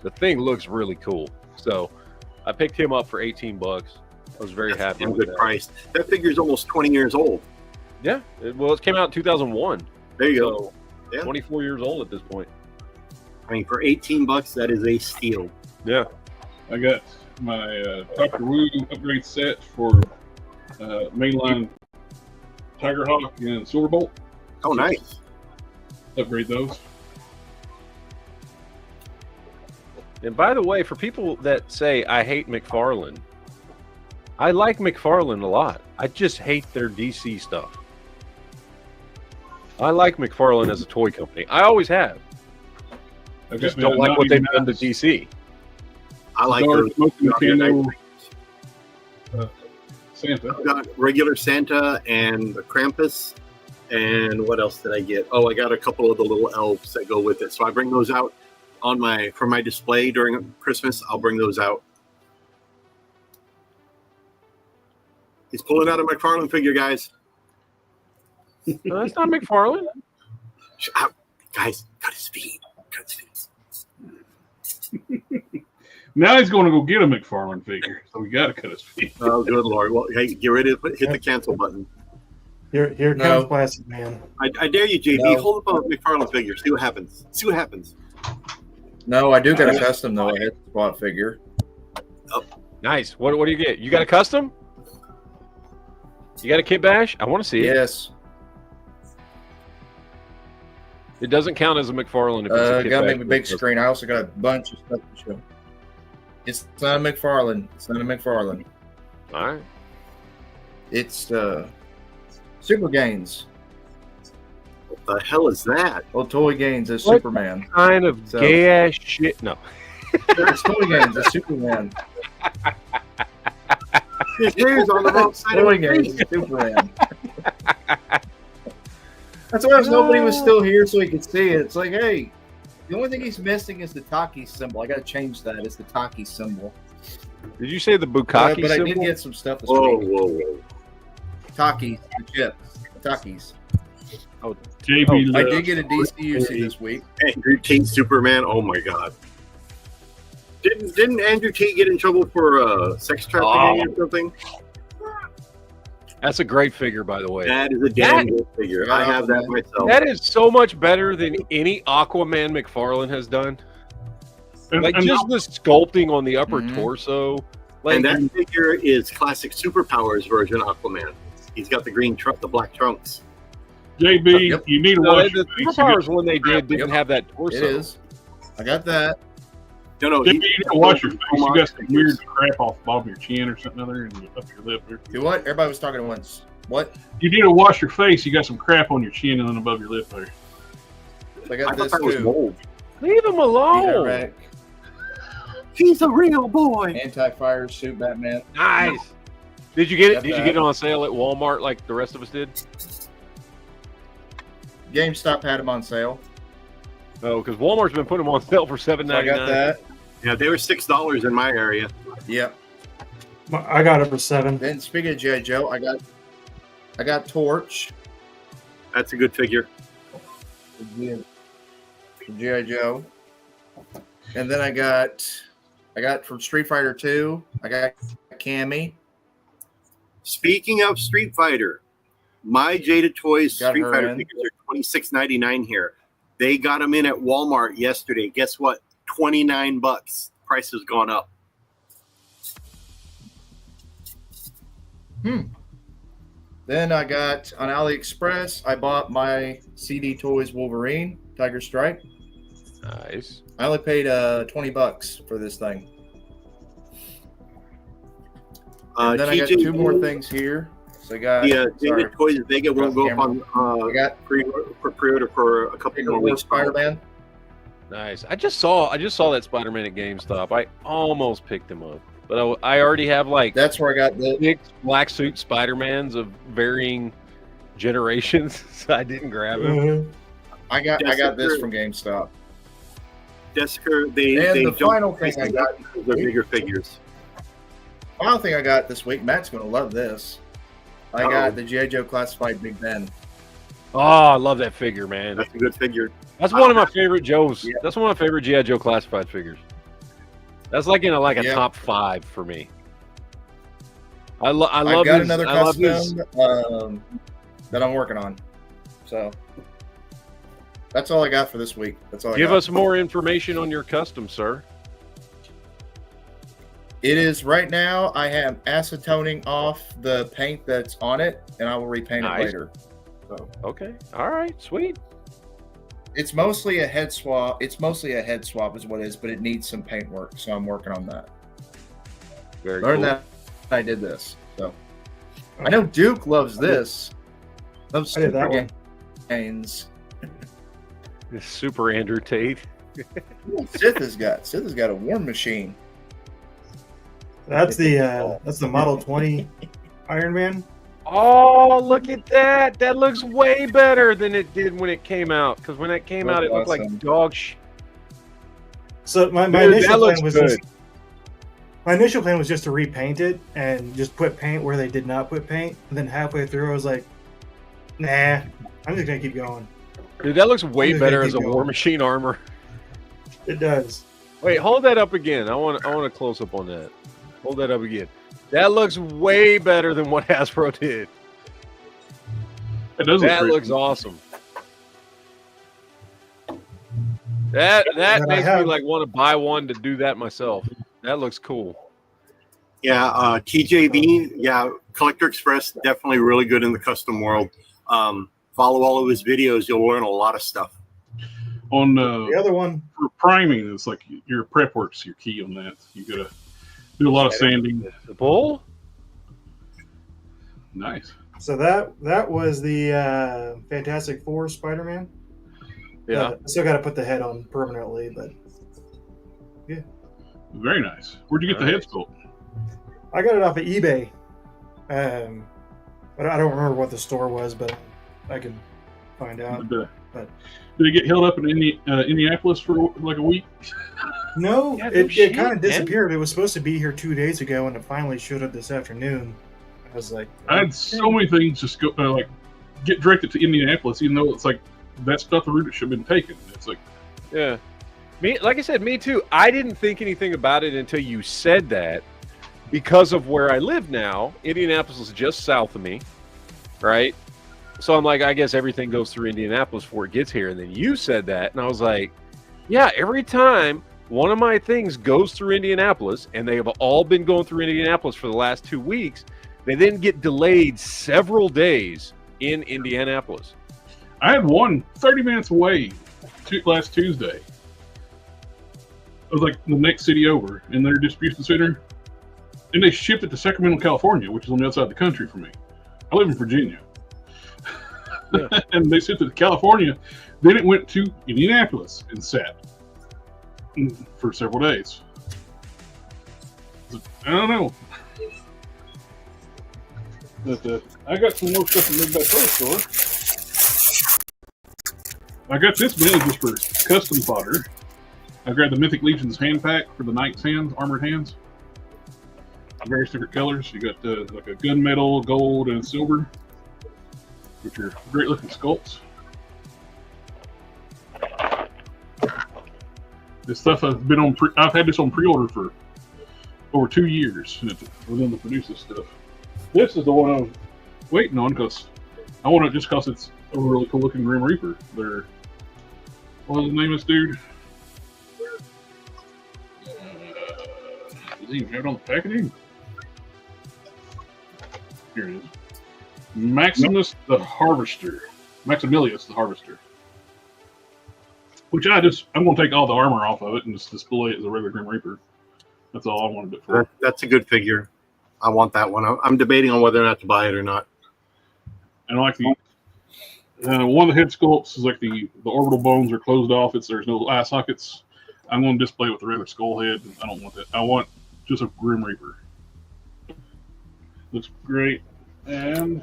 the thing looks really cool. So I picked him up for $18. I was very happy with good price. That figure is almost 20 years old. Yeah. It came out in 2001. There you So go. Yeah. 24 years old at this point. I mean, for $18, that is a steal. Yeah. I got my Dr. Wu upgrade set for mainline Tiger Hawk and Silverbolt. Oh, nice. Upgrade those. And by the way, for people that say I hate McFarlane, I like McFarlane a lot. I just hate their DC stuff. I like McFarlane as a toy company. I always have. I just don't like what they've done to DC. I like those. Santa. I got regular Santa and the Krampus. And what else did I get? Oh, I got a couple of the little elves that go with it. So I bring those out for my display during Christmas. I'll bring those out. He's pulling out a McFarlane figure, guys. No, that's not McFarlane. Guys, cut his feet. Cut his feet. Now he's going to go get a McFarlane figure, so we got to cut his feet. Oh, good Lord. Well, hey, get ready to hit the cancel button. Here comes Plastic Man. I dare you, JB. No. Hold up a McFarlane figure. See what happens. See what happens. No, I do got a custom, though. I hit the spot figure. Oh. Nice. What do you get? You got a custom? You got a kit bash? I want to see it. Yes. It doesn't count as a McFarlane if it's a kit Got to bash. make a big screen. I also got a bunch of stuff to show. It's not a McFarlane. It's not a McFarlane. All right. It's Super Gains. What the hell is that? Well, Toy Gains is What Superman. Kind of So- gay ass shit. No. It's Toy Gains is Superman. His hair's on the wrong side of Toy the Gains face. is Superman. That's why nobody was still here so he could see it. It's like, hey, the only thing he's missing is the Taki symbol. I got to change that. It's the Taki symbol. Did you say the Bukkake But I symbol? did get some stuff this Whoa, week. whoa. Takis, the chips. Takis. JB, I did get a DCUC this week. Andrew Tate Superman. Oh my God. Didn't Andrew Tate get in trouble for sex trafficking or something? That's a great figure, by the way. That is a damn good figure. I have that myself. That is so much better than any Aquaman McFarlane has done. Like just the sculpting on the upper torso. Like, And that figure is classic Superpowers version Aquaman. He's got the green trunk, the black trunks. JB, Yep. you need to no, watch the Superpowers one they didn't have that torso. It is. I got that. No, You need to wash your face. You got some weird crap off the bottom of your chin or something other, and up your lip. Do what? Everybody was talking at once. What? You need to wash your face. You got some crap on your chin and then above your lip there. I got I this thought that was too. mold. Leave him alone. Direct, He's a real boy. anti-fire suit Batman. Nice. Did you get it? Got Did you that. get it on sale at Walmart like the rest of us did? GameStop had them on sale. No, because Walmart's been putting them on sale for So I $7.99. got that. Yeah, they were $6 in my area. Yep. I got it for 7. Then speaking of G.I. Joe, I got Torch. That's a good figure. G.I. Joe. And then I got from Street Fighter 2, I got Cammy. Speaking of Street Fighter, my Jada Toys Got Street her Fighter in. figures are $26.99 here. They got them in at Walmart yesterday. Guess what? $29. Price has gone up. Then I got on AliExpress, I bought my CD Toys Wolverine, Tiger Stripe. Nice. I only paid $20 for this thing. And then I got TJ two more things here. So I got The sorry, Jada Toys Vega won't go up on I got pre-order for a couple more weeks. Spider-Man. Nice. I just saw that Spider-Man at GameStop. I almost picked him up, but I already have like That's where I got the 6 black suit Spider-Mans of varying generations, so I didn't grab him. Mhm. I got this from GameStop. Desker, they And the don't final price thing I them got because they're bigger figures. Final thing I got this week, Matt's gonna love this. I got the G.I. Joe Classified Big Ben. Oh, I love that figure, man. That's a good figure. That's one of my favorite Joes. Yeah. That's one of my favorite G.I. Joe classified figures. That's like in a Yeah. top 5 for me. I I love got his, another I love his, custom that I'm working on. So that's all I got for this week. That's all I Give got. us more information on your custom, sir. It is right now. I am acetoning off the paint that's on it, and I will repaint Nice. it later. So Okay. All right. Sweet. it's mostly a head swap. It's mostly a head swap, is what it is, but it needs some paint work. So I'm working on that. Very Learned cool. that I did this. So I know Duke loves this. Loves I did that Super one. Games. This Super Andrew Tate. Sith has got a War Machine. That's the Model 20 Iron Man. Oh, look at that! That looks way better than it did when it came out. Because when it came out, it looked Awesome. like dog shit. So my Dude, initial that looks plan was good. my initial plan was just to repaint it and just put paint where they did not put paint. And then halfway through, I was like, "Nah, I'm just gonna keep going." Dude, that looks way I'm better gonna as a keep War going. Machine armor. It does. Wait, hold that up again. I want a close up on that. Hold that up again. That looks way better than what Hasbro did. It does look That pretty. looks awesome. That And I makes me have- like want to buy one to do that myself. That looks cool. Yeah, TJB, yeah, Collector Express, definitely really good in the custom world. Follow all of his videos, you'll learn a lot of stuff. On The other one, for priming, it's like your prep work's your key on that. You gotta do a lot of sanding. The bull? Nice. so that was the Fantastic Four Spider-Man. Yeah. I still got to put the head on permanently, but Very nice. Where'd you get the head sculpt? I got it off of eBay. But I don't remember what the store was, but I can find out. Did it get held up in Indianapolis for like a week? No, Yeah, no it shit, kind of man. disappeared. It was supposed to be here 2 days ago, and it finally showed up this afternoon. I was like, I had so many things just go like get directed to Indianapolis, even though it's like that's not the route it should have been taken. It's like Yeah. Like I said, me too. I didn't think anything about it until you said that. Because of where I live now, Indianapolis is just south of me, right? So I'm like, I guess everything goes through Indianapolis before it gets here. And then you said that, and I was like, yeah, every time one of my things goes through Indianapolis, and they have all been going through Indianapolis for the last 2 weeks, they then get delayed several days in Indianapolis. I had one 30 minutes away last Tuesday. It was like the next city over in their distribution center, and they shipped it to Sacramento, California, which is on the other side of the country for me. I live in Virginia. Yeah. And they shipped it to California. Then it went to Indianapolis and sat for several days. I don't know. But I got some more stuff in the Big Bad Toy Store. I got this mini just for custom fodder. I grabbed the Mythic Legions hand pack for the Knight's hands, armored hands. Various different colors. You got like a gunmetal, gold, and silver, which are great looking sculpts. This stuff has been on. I've had this on pre-order for over 2 years for them to produce this stuff. This is the one I'm waiting on because I want it just because it's a really cool looking Grim Reaper. They're, what was the name of this dude? Does he even have it on the packaging? Here it is. Maximus the Harvester. Maximilius the Harvester. Which I'm going to take all the armor off of it and just display it as a regular Grim Reaper. That's all I wanted it for. That's a good figure. I want that one. I'm debating on whether or not to buy it or not. And I like the one of the head sculpts is like the orbital bones are closed off. There's no eye sockets. I'm going to display it with the regular skull head. I don't want that. I want just a Grim Reaper. Looks great. And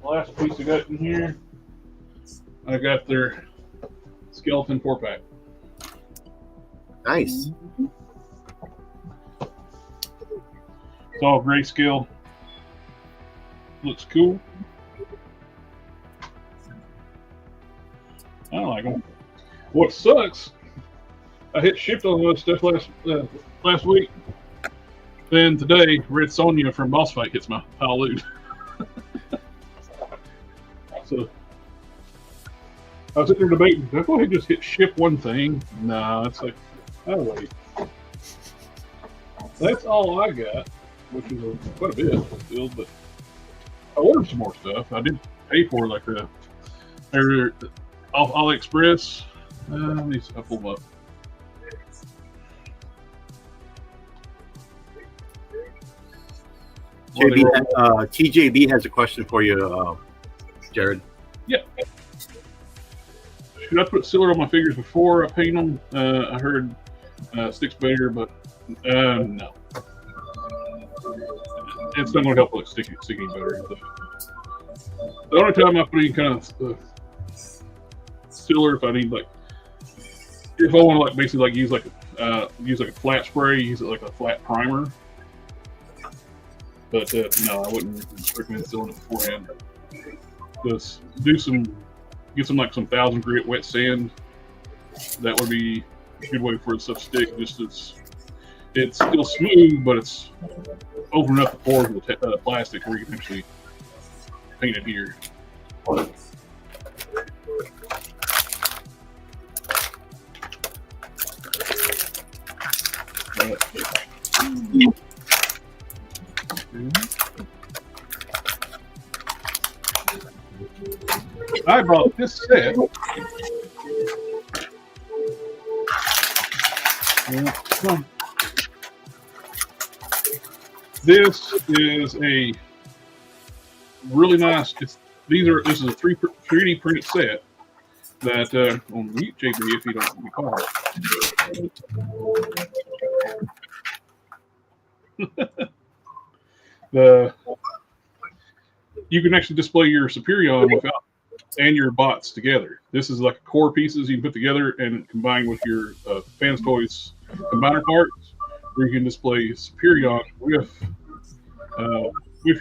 last piece I got in here, I got their skeleton 4-pack. Nice. It's all grayscale. Looks cool. I like them. What sucks, I hit shipped on this stuff last week. Then today, Red Sonja from Boss Fight hits my pile of loot. So I was sitting there debating, do I go ahead and just hit ship one thing? Nah, it's like, oh wait. That's all I got, which is quite a bit still, but I ordered some more stuff. I did pay for like they're off AliExpress. Let me see, I pull them up. TJB has a question for you, Jared. Yeah. Should I put sealer on my figures before I paint them? I heard sticks better, but no. It's not going to help like sticking better. The only time I put any kind of sealer, if I need like, if I want to like basically like use like a flat spray, use it like a flat primer. But no, I wouldn't recommend sealing it beforehand. Just get some like some 1,000 grit wet sand. That would be a good way for it to stick. Just as it's still smooth, but it's open enough to pores with the plastic where you can actually paint it here. I brought this set. This is a really nice. This is a 3D printed set that on mute JB if you don't recall. You can actually display your Superion and your bots together. This is like core pieces you can put together and combine with your Fans Toys combiner parts, where you can display Superion with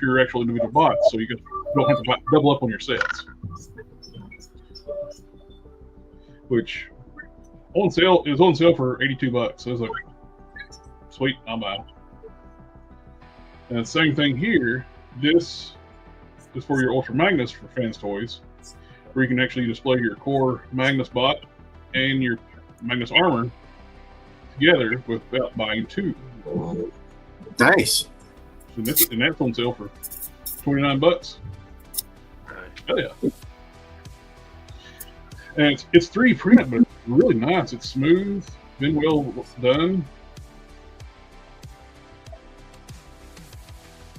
your actual individual bots, so you don't have to double up on your sets. Which on sale is on sale for $82. So I was like, sweet, I'll buy it. And the same thing here. This is for your Ultra Magnus for Fans Toys, where you can actually display your core Magnus bot and your Magnus armor together without buying two. Nice. And that's on sale for $29. Oh yeah. And it's 3D printed, but really nice. It's smooth, been well done.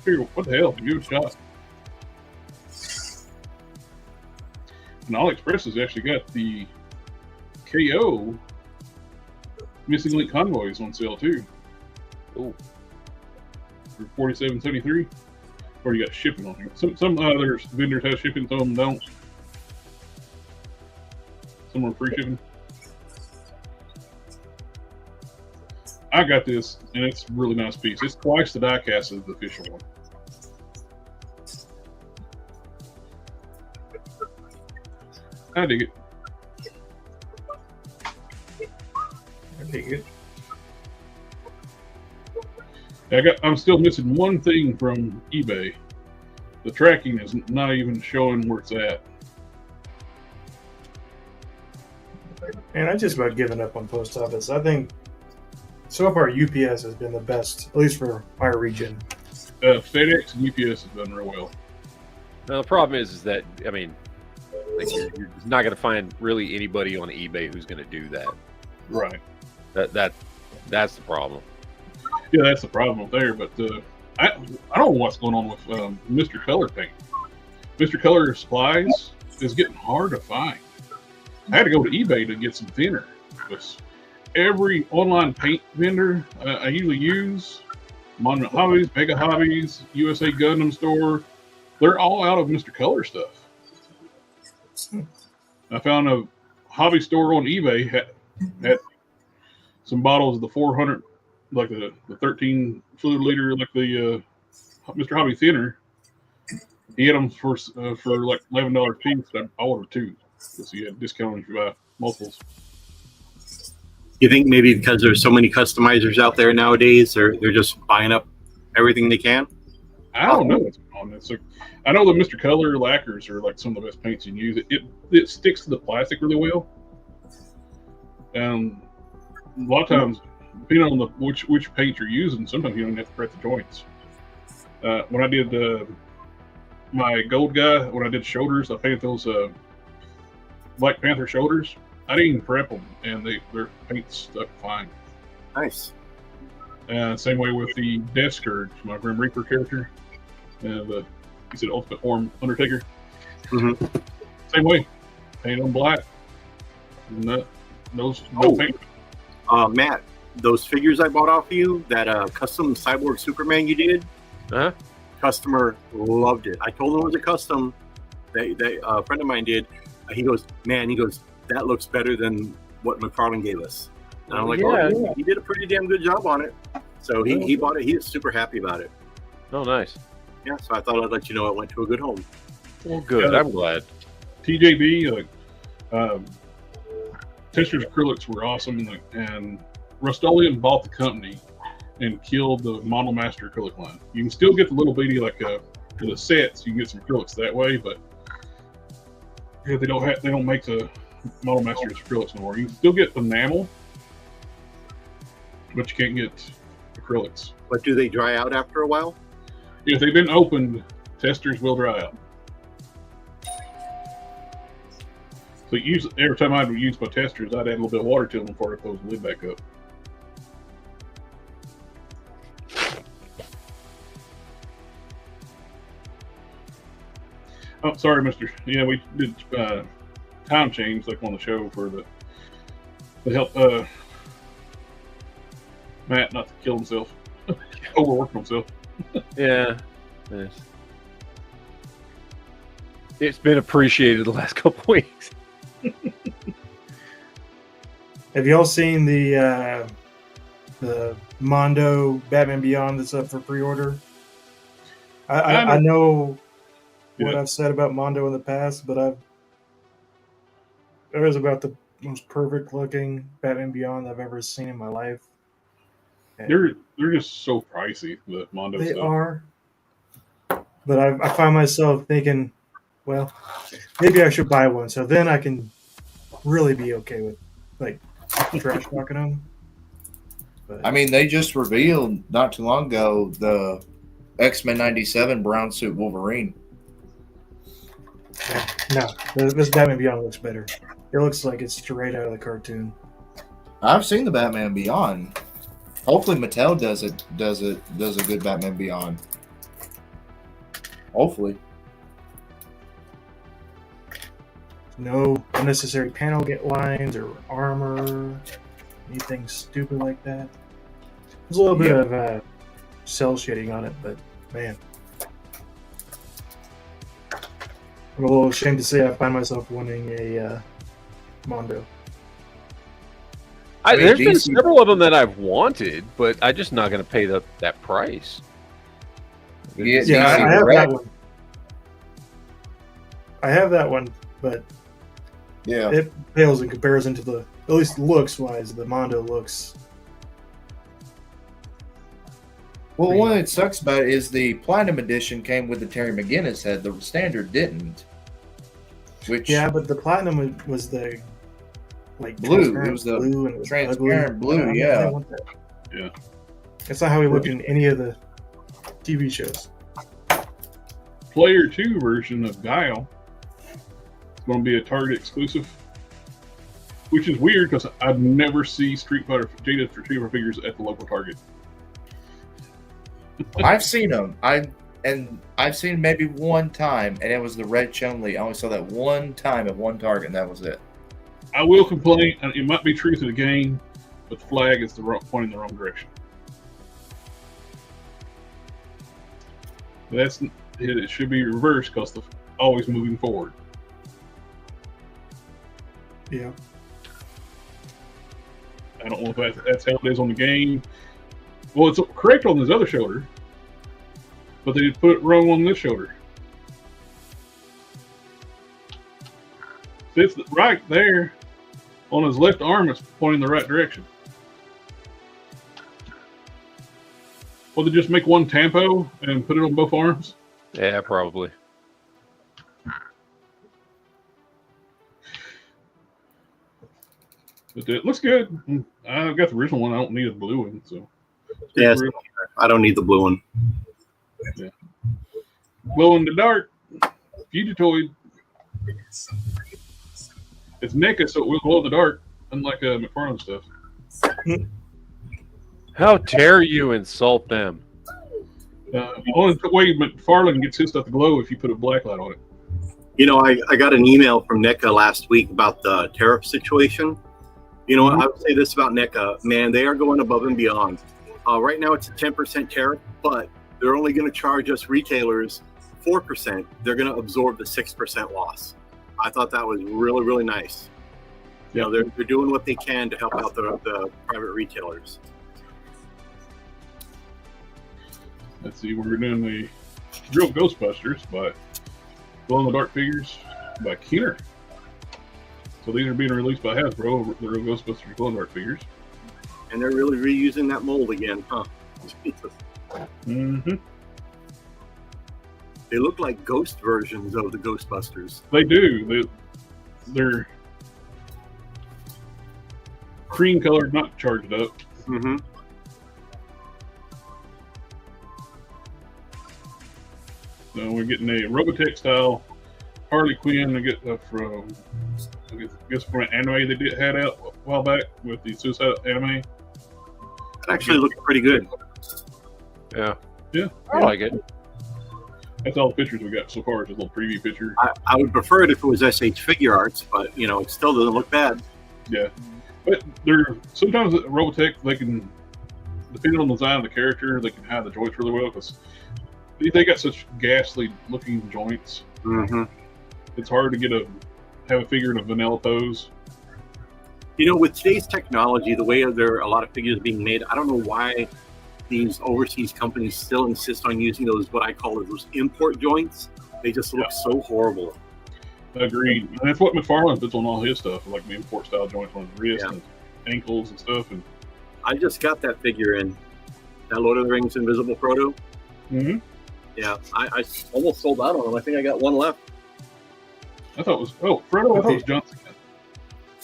Figure, what the hell? Give it a shot. And AliExpress has actually got the KO Missing Link Convoys on sale too. Ooh. For $47.73. Or you got shipping on here. Some other vendors have shipping, some of them don't. Some are free shipping. I got this, and it's a really nice piece. It's twice the die cast of the official one. I dig it. I dig it. I'm still missing one thing from eBay. The tracking is not even showing where it's at. And I just about given up on post office. I think so far UPS has been the best, at least for our region. FedEx and UPS have done real well. Now the problem is that I mean, like you're not going to find really anybody on eBay who's going to do that. Right. That's the problem. Yeah, that's the problem there. But I don't know what's going on with Mr. Color paint. Mr. Color supplies is getting hard to find. I had to go to eBay to get some thinner. Because every online paint vendor I usually use, Monument Hobbies, Mega Hobbies, USA Gundam Store, they're all out of Mr. Color stuff. I found a hobby store on eBay had some bottles of the 400, like the 13 fluid liter, like the Mr. Hobby thinner. He had them for like $11 a piece. I ordered two because he had discount if you buy multiples. You think maybe because there's so many customizers out there nowadays, they're just buying up everything they can? I don't know what's going on. It's like, I know the Mr. Color lacquers are like some of the best paints you can use. It sticks to the plastic really well. And a lot of times, depending on which paint you're using, sometimes you don't have to prep the joints. When I did my gold guy, when I did shoulders, I painted those Black Panther shoulders. I didn't even prep them, and their paint stuck fine. Nice. Same way with the Death Scourge, my Grim Reaper character. He said Ultimate Form Undertaker. Mm-hmm. Same way, paint on black. No paint. Matt, those figures I bought off you, that custom Cyborg Superman you did, customer loved it. I told him it was a custom. A friend of mine did. He goes, that looks better than what McFarlane gave us. And I'm like, he did a pretty damn good job on it. So he bought it. He is super happy about it. Oh, nice. Yeah, so I thought I'd let you know it went to a good home. Well, good. I'm glad. TJB, Tester's acrylics were awesome, and Rust-Oleum bought the company and killed the Model Master acrylic line. You can still get the little bitty for the sets. You can get some acrylics that way, but they don't make the Model Master's acrylics anymore. You can still get enamel, but you can't get acrylics. But do they dry out after a while? If they've been opened, Testers will dry out. So every time I would use my Testers, I'd add a little bit of water to them before I close the lid back up. Oh, sorry, Mister. Yeah, we did time change like on the show for the help Matt not to kill himself, overwork himself. Yeah. Yes. It's been appreciated the last couple weeks. Have y'all seen the Mondo Batman Beyond that's up for pre-order? I know what I've said about Mondo in the past, but it was about the most perfect looking Batman Beyond I've ever seen in my life. And they're just so pricey, the Mondo they stuff. are. But I find myself thinking, well, maybe I should buy one, so then I can really be okay with like trash talking them. But I mean, they just revealed not too long ago the X-Men 97 brown suit Wolverine. No, this Batman Beyond looks better. It looks like it's straight out of the cartoon. I've seen the Batman Beyond. Hopefully Mattel does a good Batman Beyond. Hopefully. No unnecessary panel get lines or armor, anything stupid like that. There's a little bit of cell shading on it, but man. I'm a little ashamed to say I find myself wanting a Mondo. I mean, There's been DC several of them that I've wanted, but I'm just not going to pay that price. Yeah, Yeah, DC I have Red. that one. I have that one, but Yeah. it pales in comparison to the, at least looks wise, the Mondo looks. Well, one that sucks about it is the Platinum Edition came with the Terry McGinnis head. The standard didn't. Which Yeah, but the Platinum was the like Blue. transparent It was the blue and it was transparent ugly. blue, I don't yeah. want that. Yeah. That's not how he looked in any of the TV shows. Player 2 version of Guile is going to be a Target exclusive, which is weird because I'd never see Street Fighter Jada Retriever figures at the local Target. I've seen them. I've seen maybe one time, and it was the Red Chun-Li. I only saw that one time at one Target, and that was it. I will complain, and it might be true to the game, but the flag is pointing the wrong direction. It should be reversed because they're always moving forward. Yeah. I don't know if that's how it is on the game. Well, it's correct on his other shoulder, but they put it wrong on this shoulder. It's right there on his left arm. It's pointing the right direction. Well, they just make one tampo and put it on both arms. Yeah, probably. But it looks good. I've got the original one. I don't need a blue one, so. Yes, I don't need the blue one. Yeah. Glow in the dark. Fugitoid. It's NECA, so it will glow in the dark, unlike McFarlane stuff. How dare you insult them? Only the way McFarlane gets his stuff to glow if you put a black light on it. You know, I got an email from NECA last week about the tariff situation. You know, I would say this about NECA, man, they are going above and beyond. Right now it's a 10% tariff, but they're only going to charge us retailers 4%. They're going to absorb the 6% loss. I thought that was really, really nice. You know, they're doing what they can to help out the private retailers. Let's see, we're doing the Real Ghostbusters by Glow in the Dark figures by Keener. So these are being released by Hasbro, the Real Ghostbusters Glow in the Dark figures. And they're really reusing that mold again, huh? Jesus. Mm-hmm. They look like ghost versions of the Ghostbusters. They do. They're cream colored, not charged up. Mm-hmm. So we're getting a Robotech style Harley Quinn. I get from I guess from an anime they had out a while back with the Suicide anime. It actually looks pretty good. Yeah. Yeah, I like it. that's all the pictures we got so far. Just a little preview picture. I would prefer it if it was SH Figure Arts, but you know, it still doesn't look bad. Yeah, but they're sometimes at Robotech they can, depending on the design of the character, they can hide the joints really well because they got such ghastly looking joints. Mm-hmm. It's hard to have a figure in a vanilla pose. You know, with today's technology, the way there are a lot of figures being made, I don't know why these overseas companies still insist on using those, what I call those import joints. They just look so horrible. Agreed. And that's what McFarlane puts on all his stuff, like the import style joints on his wrists and ankles and stuff. And I just got that figure in that Lord of the Rings Invisible Frodo. mm-hmm. Yeah, I almost sold out on them. I think I got one left. I thought it was Frodo. I thought it was Johnson.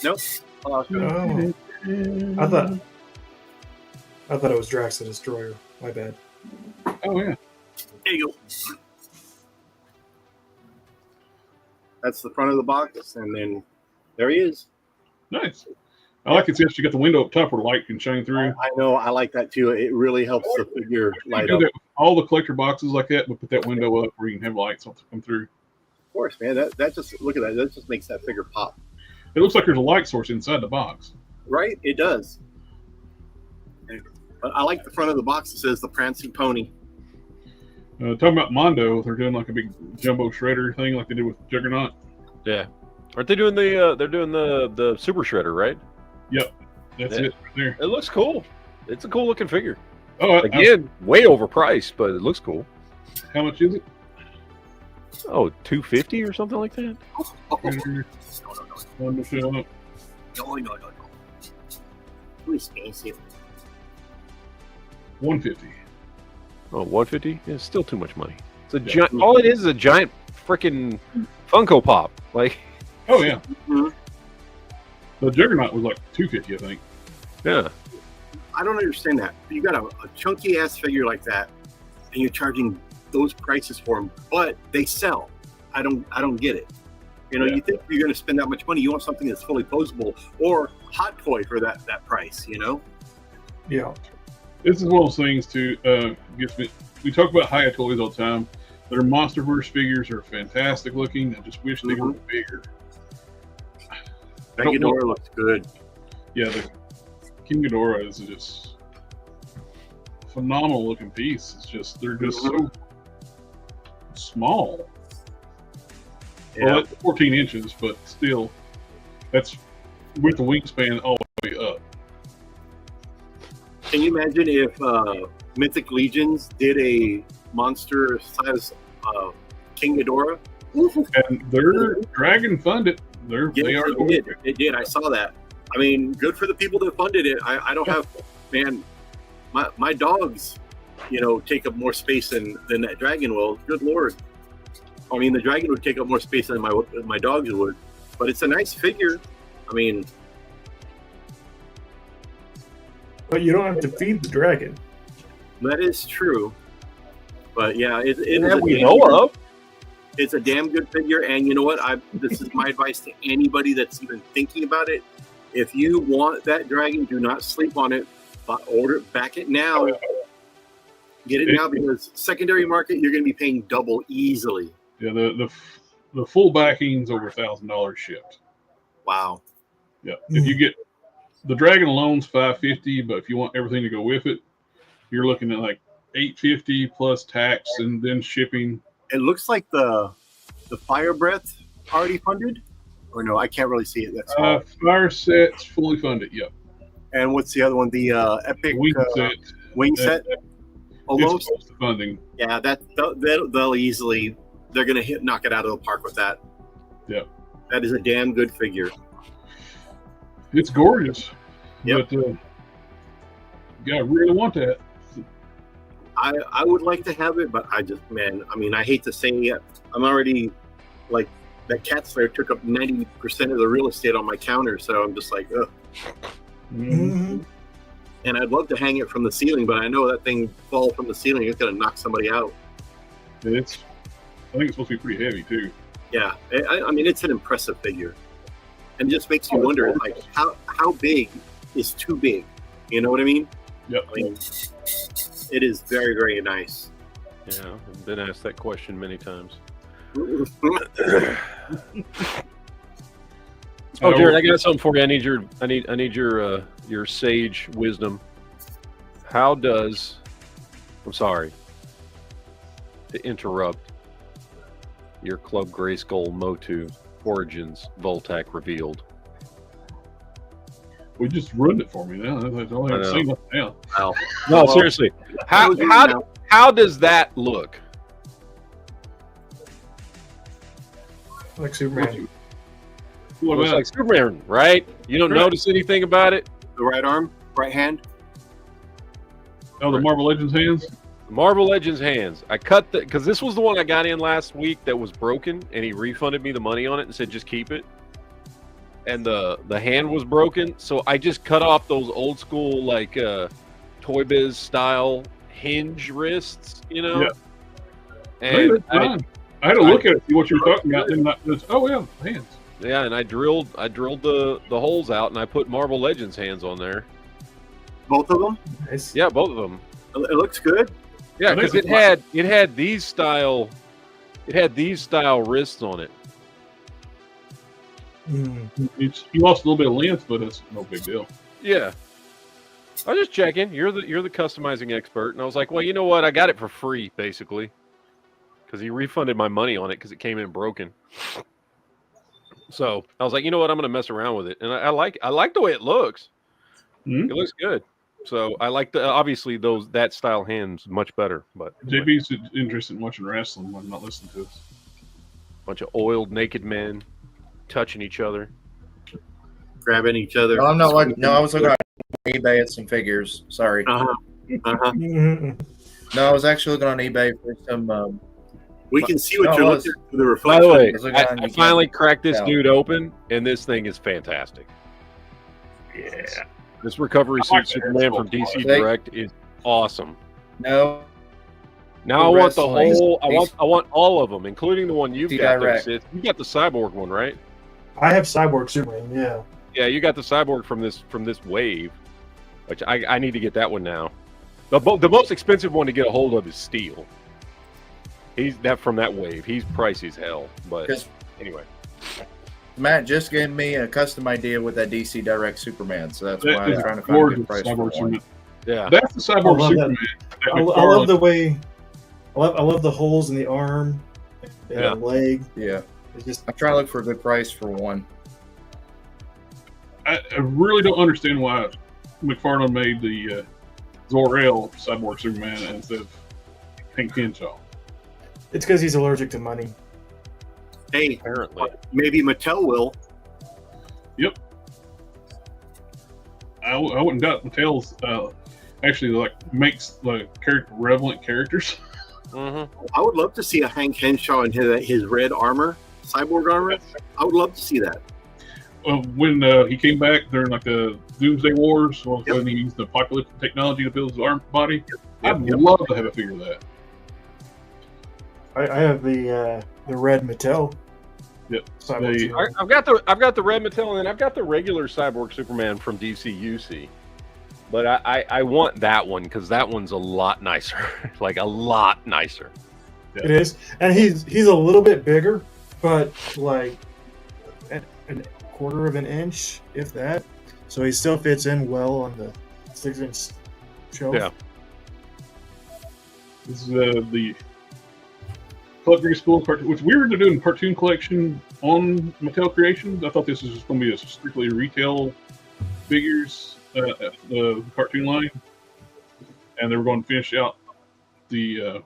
Nope. Oh. I thought it was Drax the Destroyer. My bad. Oh yeah. There you go. That's the front of the box, and then There he is. Nice. I like it's actually got the window up top where the light can shine through. I know. I like that too. It really helps the figure light do up. that with all the collector boxes like that, but put that window up where you can have lights come through. Of course, man. That just look at that. That just makes that figure pop. It looks like there's a light source inside the box. Right? It does. But I like the front of the box that says the Prancing Pony. Talking about Mondo, they're doing like a big jumbo shredder thing like they did with Juggernaut. Yeah. Aren't they doing the? They're doing the Super Shredder, right? Yep, that's it right there. It looks cool. It's a cool looking figure. Oh, again, way overpriced, but it looks cool. How much is it? Oh, $250 or something like that. No. Too expensive. $150. Oh, $150? Yeah, it's still too much money. It's a giant. All it is a giant freaking Funko Pop. Like. Oh yeah. Mm-hmm. The Juggernaut was like $250, I think. Yeah. I don't understand that. You got a chunky ass figure like that, and you're charging those prices for them, but they sell. I don't get it. You know, you think you're going to spend that much money, you want something that's fully posable or hot toy for that price. You know. Yeah. This is one of those things too. Gets me. We talk about high toys all the time. Their Monsterverse figures are fantastic looking. I just wish they were bigger. That Ghidorah looks good. Yeah, the King Ghidorah is just a phenomenal looking piece. It's just they're just so small. Yeah. Well, that's 14 inches, but still, that's with the wingspan all the way up. Can you imagine if Mythic Legions did a monster size King Ghidorah? And they're dragon funded. They are. It did. I saw that. I mean, good for the people that funded it. I don't have, man. My dogs, you know, take up more space than that dragon will. Good Lord. I mean, the dragon would take up more space than my dogs would. But it's a nice figure. I mean, but you don't have to feed the dragon. that is true. But yeah, it that we know of. It's a damn good figure, and you know what? This is my advice to anybody that's even thinking about it. If you want that dragon, do not sleep on it. But back it now. Get it now, because secondary market, you're going to be paying double easily. Yeah, the full backing's over $1,000 shipped. Wow. Yeah, if you get the dragon alone's $550, but if you want everything to go with it, you're looking at like $850 plus tax and then shipping. It looks like the Fire Breath already funded, or no? I can't really see it. That's Fire Set's fully funded. Yep. And what's the other one? The Epic Wing Set. Almost it's close to funding. Yeah, they'll easily. They're gonna knock it out of the park with that. Yeah. That is a damn good figure. It's gorgeous. Yep. But I really want that. I would like to have it, but I mean, I hate to say it. I'm already like that cat slayer took up 90% of the real estate on my counter, so I'm just like, ugh. Mm-hmm. And I'd love to hang it from the ceiling, but I know that thing fall from the ceiling, it's gonna knock somebody out. I think it's supposed to be pretty heavy too. Yeah, I mean, it's an impressive figure, and it just makes you wonder, like, how big is too big? You know what I mean? Yep. I mean, it is very, very nice. Yeah, I've been asked that question many times. Oh, Jared, I got something for you. I need your sage wisdom. How does? I'm sorry to interrupt. Your Club Grayskull Motu Origins Voltac revealed. We just ruined it for me now. That's all I have seen now. Wow. No, seriously. How does that look? Like Superman. What Looks about like Superman, right? You don't notice anything about it? The right arm, right hand. the Marvel Legends hands? Marvel Legends hands. I cut because this was the one I got in last week that was broken, and he refunded me the money on it and said just keep it. And the hand was broken, so I just cut off those old school like Toy Biz style hinge wrists, you know. Yeah. And I had to look at it, see what you were talking about. And not just, oh yeah, hands. Yeah, and I drilled the holes out, and I put Marvel Legends hands on there. Both of them. Nice. Yeah, both of them. It looks good. Yeah, I think because it had these style wrists on it. You lost a little bit of length, but it's no big deal. Yeah. I was just checking. You're the customizing expert, and I was like, well, you know what? I got it for free, basically, because he refunded my money on it because it came in broken. So I was like, you know what? I'm going to mess around with it, and I like the way it looks. Mm-hmm. It looks good. So I like obviously that style hands much better. But JB's interested in watching wrestling. I'm not listening to us. bunch of oiled naked men touching each other. Grabbing each other. No, I'm not like. No, I was looking on eBay at some figures. Sorry. Mhm. No, I was actually looking on eBay for some. We can see what No, you're it was- looking at through the By reflection. the way, Looking on I you finally can't cracked this tell. dude open, and this thing is fantastic. Yeah. This recovery I like suit that. Superman It's from cool. DC They- Direct is awesome. No, Now I want the Wrestling. whole. I want all of them, including the one you've DC got. There, Direct. Sid. You got the cyborg one, right? I have Cyborg Superman. Yeah. Yeah, you got the cyborg from this wave, which I need to get that one now. The most expensive one to get a hold of is Steel. He's from that wave. He's pricey as hell, but 'Cause anyway. Matt just gave me a custom idea with that DC Direct Superman, so that's why That I'm is trying to find a gorgeous good price for Cyborg one. Superman. Yeah, That's the I Cyborg love Superman. that I McFarlane- love the way. I love the holes in the arm, and Yeah. the leg. Yeah, It's just I'm trying to look for a good price for one. I really don't understand why McFarlane made the Zor-El Cyborg Superman instead of Hank Henshaw. it's because he's allergic to money. Hey, apparently. maybe Mattel will. I wouldn't doubt Mattel's actually makes relevant characters. Mm-hmm. I would love to see a Hank Henshaw in his red armor, cyborg armor. I would love to see that. When he came back during the Doomsday Wars, when he used the apocalyptic technology to build his arm body, I'd love to have a figure of that. I have the red Mattel. Yep. Cyborg They- Superman. I've got the red Mattel, and I've got the regular Cyborg Superman from DCUC. But I want that one because that one's a lot nicer, like a lot nicer. It is, and he's a little bit bigger, but like a quarter of an inch, if that. So he still fits in well on the 6-inch shelf. Yeah. This is the Club Green School cartoon, which we were doing a cartoon collection on Mattel Creations. I thought this was just going to be a strictly retail figures the cartoon line, and they were going to finish out the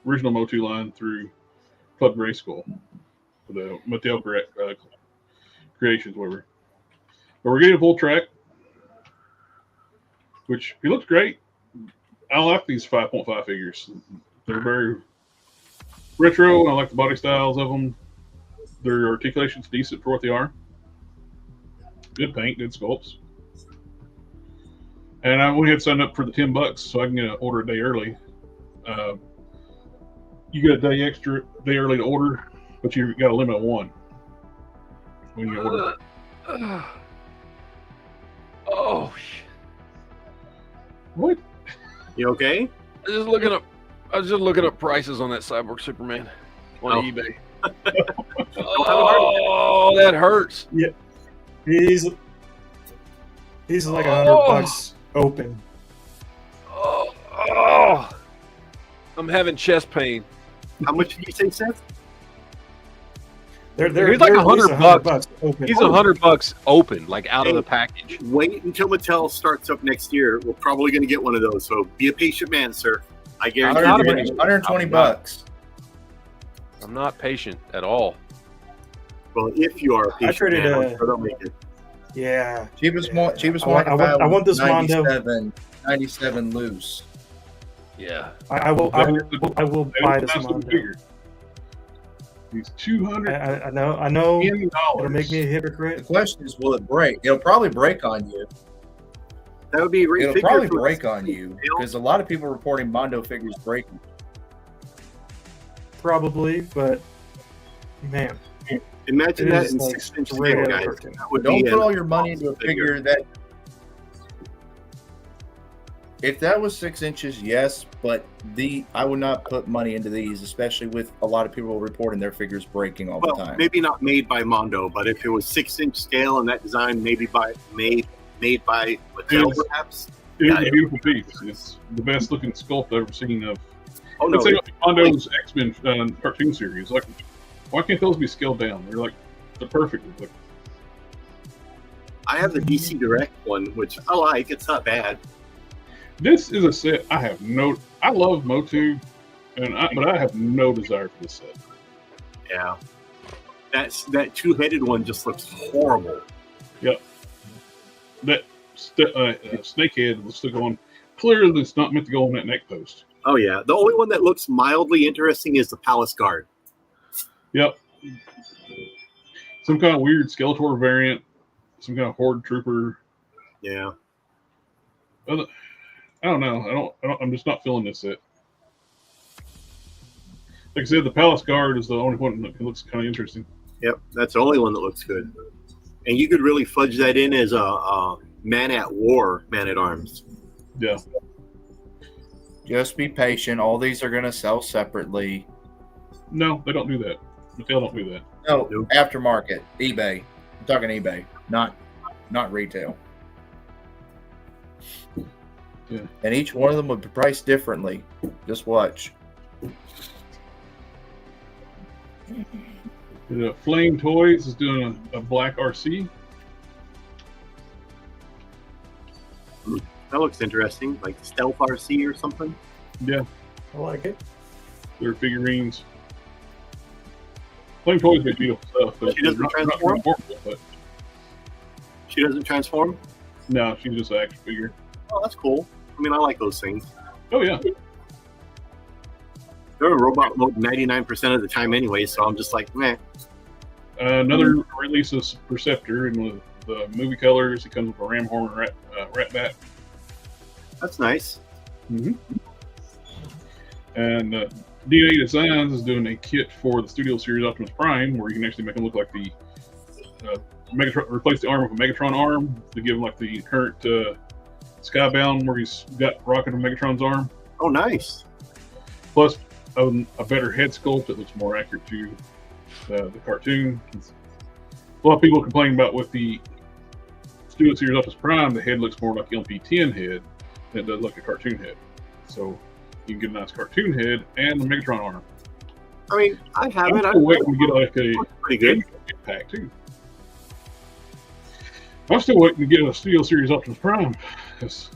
original Motu line through Club Gray School for the Mattel Creations, whatever. But we're getting a full track, which he looks great. I like these 5.5 figures. They're very retro. I like the body styles of them. Their articulation's decent for what they are. Good paint, good sculpts. And I went ahead and signed up for the $10, so I can get an order a day early. You get a day early to order, but you got a limit of one when you order. Oh shit! What? You okay? I was just looking up prices on that Cyborg Superman on eBay. Oh, that hurts. He's like $100 open. Oh, I'm having chest pain. How much did you say, Seth? They're He's like they're at least $100 open. He's $100 open, like out of the package. Wait until Mattel starts up next year. We're probably going to get one of those. So be a patient man, sir. I guarantee not a you. patient. 120 I'm not. bucks. I'm not patient at all. Well, if you are a patient traded, man, I'm sure they'll make it. Yeah. Cheapest Yeah. one. Cheapest I one. want- I want this Mondo. 97 loose. Yeah. I will buy this That's the Mondo. figure. He's $210. I know it'll make me a The hypocrite. question is, will it break? It'll probably break on you. That would be a great It'll figure probably for- break on you because a lot of people are reporting Mondo figures breaking. Probably, but man, Imagine It that is in like 6-inch straight scale, out of guys. cartoon. That would Don't be put an all your money into a figure that. If that was 6 inches, yes, but I would not put money into these, especially with a lot of people reporting their figures breaking all the Well, time. maybe not made by Mondo, but if it was 6-inch scale and that design maybe made by Mattel, Yes. perhaps. It is Yeah, a beautiful piece. It's the best looking sculpt I've ever seen of. Oh no, Let's say Mondo's X-Men cartoon series. Like, why can't those be scaled down? They're perfect. Like, I have the DC Direct one, which I like. It's not bad. this is a set I love Motu, but I have no desire for this set. Yeah, that two-headed one just looks horrible. That snakehead was still going. Clearly, it's not meant to go on that neck post. Oh yeah, the only one that looks mildly interesting is the Palace Guard. Yep. Some kind of weird Skeletor variant. Some kind of Horde Trooper. Yeah, I don't know. I'm just not feeling this set. Like I said, the Palace Guard is the only one that looks kind of interesting. yep, that's the only one that looks good. And you could really fudge that in as a man at arms. Yeah. Just be patient. All these are going to sell separately. No, they don't do that. Mattel don't do that. No, Nope. aftermarket, eBay. I'm talking eBay, not retail. Yeah. And each one of them would be priced differently. Just watch. Flame Toys is doing a black RC. That looks interesting, like Stealth RC or something. Yeah, I like it. their figurines. Flame Toys make beautiful stuff. But She doesn't not transform? remarkable, but She doesn't transform. no, she's just an action figure. Oh, that's cool. I mean, I like those things. Oh yeah, They're in robot mode 99% of the time anyway, so I'm just like, meh. another release of Perceptor in the movie colors. It comes with a ram horn rat bat. That's nice. And DNA Designs is doing a kit for the Studio Series Optimus Prime, where you can actually make him look like the Megatron. Replace the arm with a Megatron arm to give him like the current Skybound, where he's got Rocket and Megatron's arm. Oh, nice. Plus a better head sculpt that looks more accurate to the cartoon. A lot of people complain about with the Studio Series Optimus Prime, the head looks more like the LP10 head than it does like a cartoon head. So you can get a nice cartoon head and the Megatron arm. I mean, I have I'm it. still waiting to get like a Pretty good. pack too. I'm still waiting to get a Studio Series Optimus Prime. Because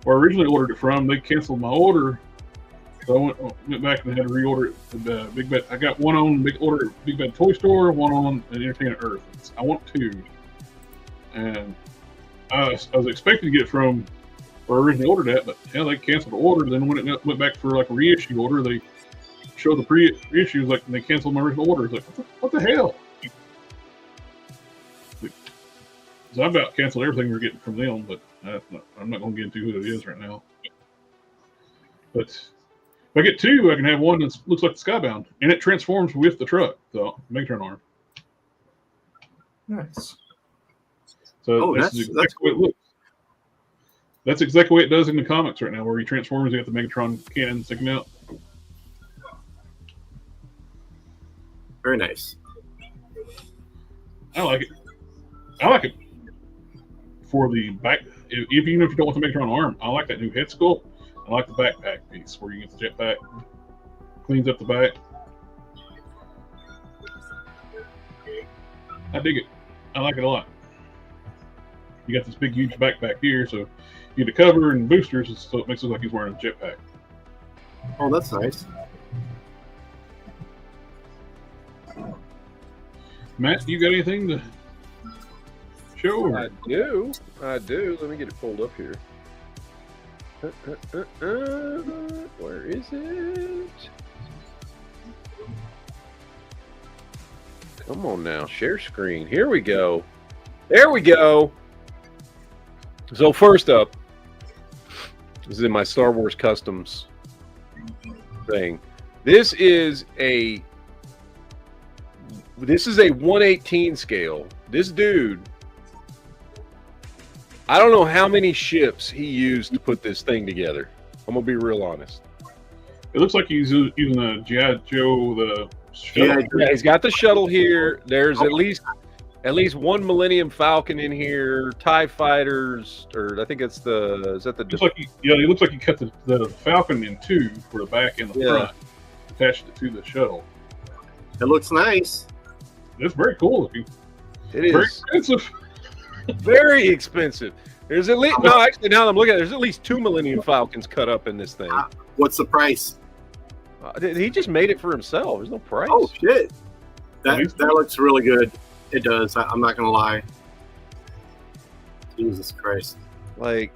where I originally ordered it from, they canceled my order. So I went back and had to reorder it at the Big Bad. I got one on Big Bad Toy Store, one on Entertainment Earth. I want two. And I was expecting to get it from where I originally ordered it, but yeah, they canceled the order. Then when it went back for like a reissue order, they showed the pre-issues like they canceled my original order. It's like, what the hell? So I about canceled everything we're getting from them, but I'm not going to get into who it is right now. But if I get two, I can have one that looks like the Skybound, and it transforms with the truck, the Megatron arm. Nice. So Oh, this is exactly what it looks. That's exactly what it does in the comics right now, where he transforms, you got the Megatron cannon sticking out. Very nice. I like it. I like it for the back. Even if you don't want the Megatron arm, I like that new head sculpt. I like the backpack piece where you get the jetpack, cleans up the back. I dig it. I like it a lot. You got this big, huge backpack here, so you get the cover and boosters, so it makes it look like he's wearing a jetpack. Oh, that's nice. Matt, you got anything to show? Or? I do. Let me get it pulled up here. Where is it? Come on now, share screen. Here we go. There we go. So first up, this is in my Star Wars Customs thing. This is a this is a 1/18 scale. This dude, I don't know how many ships he used to put this thing together. I'm gonna be real honest. It looks like he's using a G.I. Joe, the shuttle. Yeah, he's got the shuttle here. There's at least one Millennium Falcon in here, TIE fighters, or I think it's the Looks like he looks like he cut the Falcon in two for the back and the front, attached it to the shuttle. It looks nice. It's very cool looking. It is Very expensive. very expensive. There's at least now that I'm looking at it, there's at least 2 Millennium Falcons cut up in this thing. What's the price? He just made it for himself. There's no price. Oh shit! That looks really good. It does. I'm not gonna lie. Jesus Christ! Like,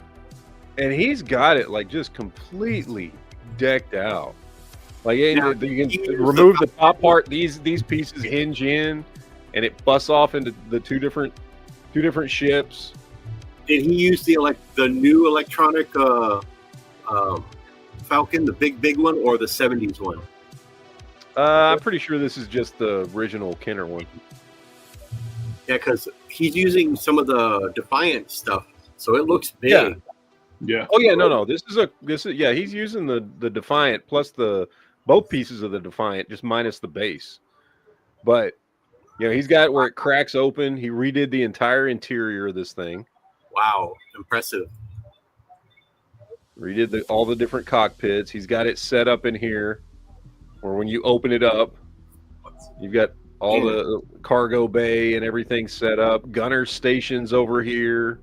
and he's got it like just completely decked out. Like, you can remove the top part. These pieces hinge in, and it busts off into the two different ships. Did he use the new electronic Falcon, the big one, or the 70s one? I'm pretty sure this is just the original Kenner one. Yeah, because he's using some of the Defiant stuff, so it looks big. Yeah. Oh yeah, no. This is he's using the Defiant plus both pieces of the Defiant, just minus the base. But he's got where it cracks open. He redid the entire interior of this thing. Wow, impressive. Redid all the different cockpits. He's got it set up in here, where when you open it up, you've got all the cargo bay and everything set up. Gunner stations over here.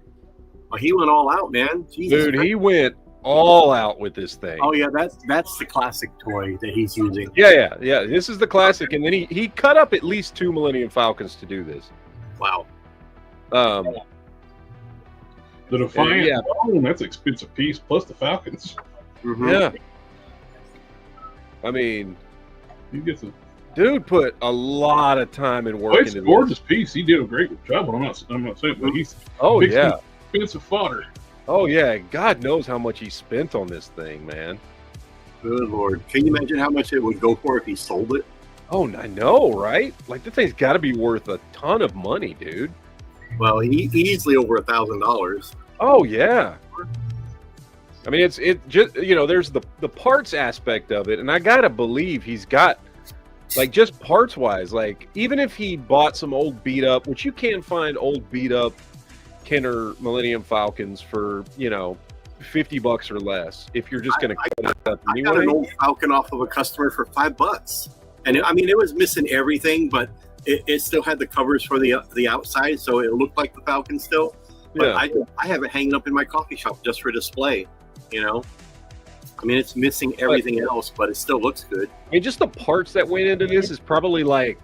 Oh, he went all out, man. Jesus Dude, Christ. he went all out with this thing. Oh yeah, that's the classic toy that he's using. Yeah. This is the classic, and then he cut up at least 2 Millennium Falcons to do this. Wow. The Defiant, that's an expensive piece, plus the Falcons. Mm-hmm. Yeah. I mean, He gets a dude put a lot of time and work it's a into gorgeous this. piece. He did a great job. I'm not saying, but he's Oh fixing yeah. expensive fodder. Oh yeah. God knows how much he spent on this thing, man. Good Lord. Can you imagine how much it would go for if he sold it? Oh, I know, right? Like, this thing's got to be worth a ton of money, dude. Well, he easily over $1,000. Oh yeah. I mean, it just there's the parts aspect of it, and I gotta believe he's got like just parts wise, like even if he bought some old beat up, which you can find old beat up Kenner Millennium Falcons for $50 or less if you're just gonna cut it up I got an anyway. old Falcon off of a customer for $5, and I mean it was missing everything, but it still had the covers for the outside, so it looked like the Falcon still. But Yeah. I have it hanging up in my coffee shop just for display. I mean, it's missing everything else, but it still looks good. I mean, just the parts that went into this is probably like,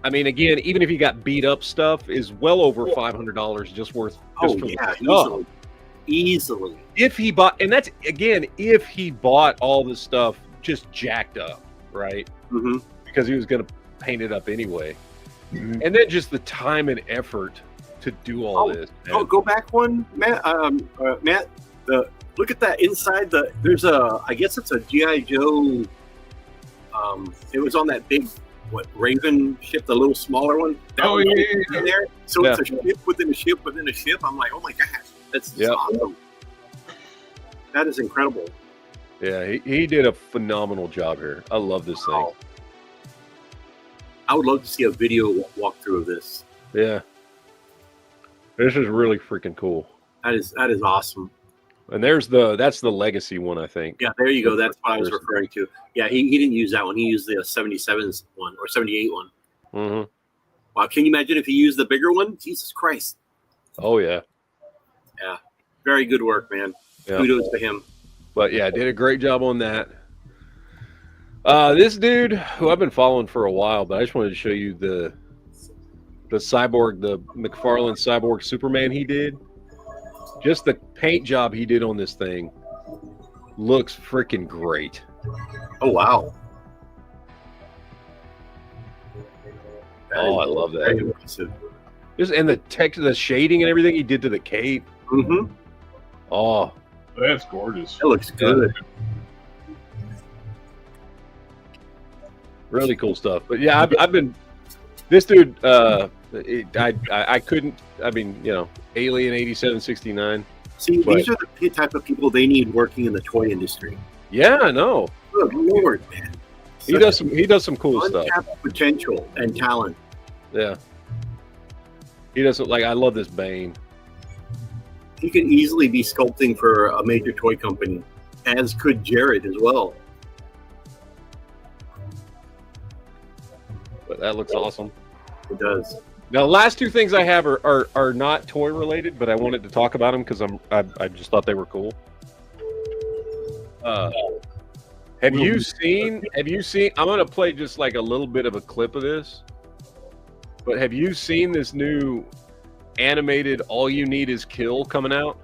I mean, again, even if you got beat up stuff, is well over $500 just worth. Oh for yeah, the stuff. easily. If he bought, and that's again, if he bought all this stuff just jacked up, right? Mm-hmm. Because he was going to paint it up anyway, and then just the time and effort to do all this. Man. Go back one, Matt. Matt, look at that inside. There's I guess it's a G.I. Joe. It was on that big Raven ship, the little smaller one. Yeah. There. So it's a ship within a ship within a ship. I'm like, oh my gosh, that's awesome. That is incredible. Yeah, he did a phenomenal job here. I love this thing. Oh. I would love to see a video walkthrough of this. Yeah, this is really freaking cool. That is awesome. And that's the legacy one, I think. Yeah, there you go. That's what I was referring to. Yeah, he didn't use that one. He used the 77 one or 78 one. Mm-hmm. Wow, can you imagine if he used the bigger one? Jesus Christ. Oh yeah. Yeah, very good work, man. Yeah. Kudos to him. But yeah, did a great job on that. This dude, who I've been following for a while, but I just wanted to show you the cyborg, the McFarlane cyborg Superman he did. Just the paint job he did on this thing looks freaking great. Oh wow! I love Very that. impressive. And the shading and everything he did to the cape. Mm-hmm. Oh, That's gorgeous. That looks good. really cool stuff. But yeah, I've been This dude, I couldn't. I mean, Alien 8769. See, But- these are the type of people they need working in the toy industry. Yeah, I know. Good Lord, man. He does some cool stuff. Untapped potential and talent. Yeah. He doesn't like. I love this Bane. He could easily be sculpting for a major toy company, as could Jared as well. But that looks awesome. It does. Now, the last two things I have are not toy related, but I wanted to talk about them because I just thought they were cool. Have you seen? I'm gonna play just like a little bit of a clip of this. But have you seen this new animated "All You Need Is Kill" coming out?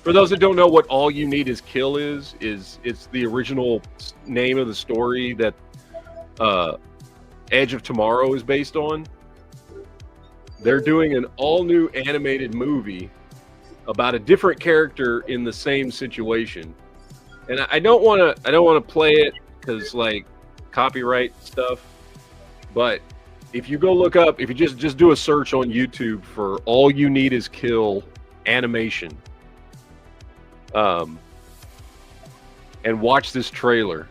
For those that don't know what "All You Need Is Kill" is it's the original name of the story that Edge of Tomorrow is based on. They're doing an all-new animated movie about a different character in the same situation, and I don't want to play it because like copyright stuff. But if you go look up, if you just do a search on YouTube for "All You Need Is Kill" animation, and watch this trailer,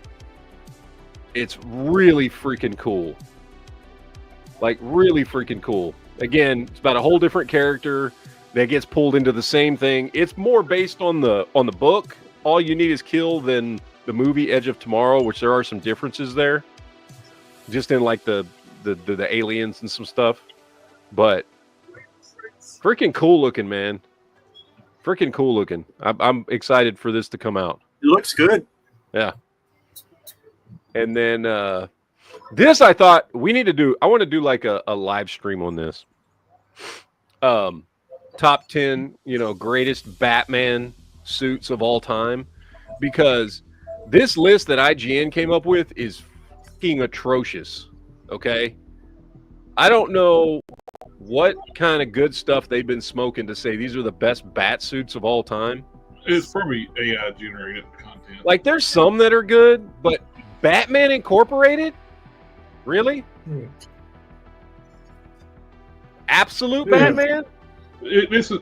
it's really freaking cool. Like really freaking cool. Again, it's about a whole different character that gets pulled into the same thing. It's more based on the book "All You Need Is Kill" than the movie Edge of Tomorrow, which there are some differences there, just in like the aliens and some stuff. But freaking cool looking, man. Freaking cool looking. I'm excited for this to come out. It looks good. Yeah. And then this I thought we need to do. I want to do like a live stream on this. Top 10, greatest Batman suits of all time, because this list that IGN came up with is fucking atrocious. Okay, I don't know what kind of good stuff they've been smoking to say these are the best bat suits of all time. It's probably AI generated content. Like, there's some that are good, but Batman Incorporated? Really? Absolute Yeah. Batman?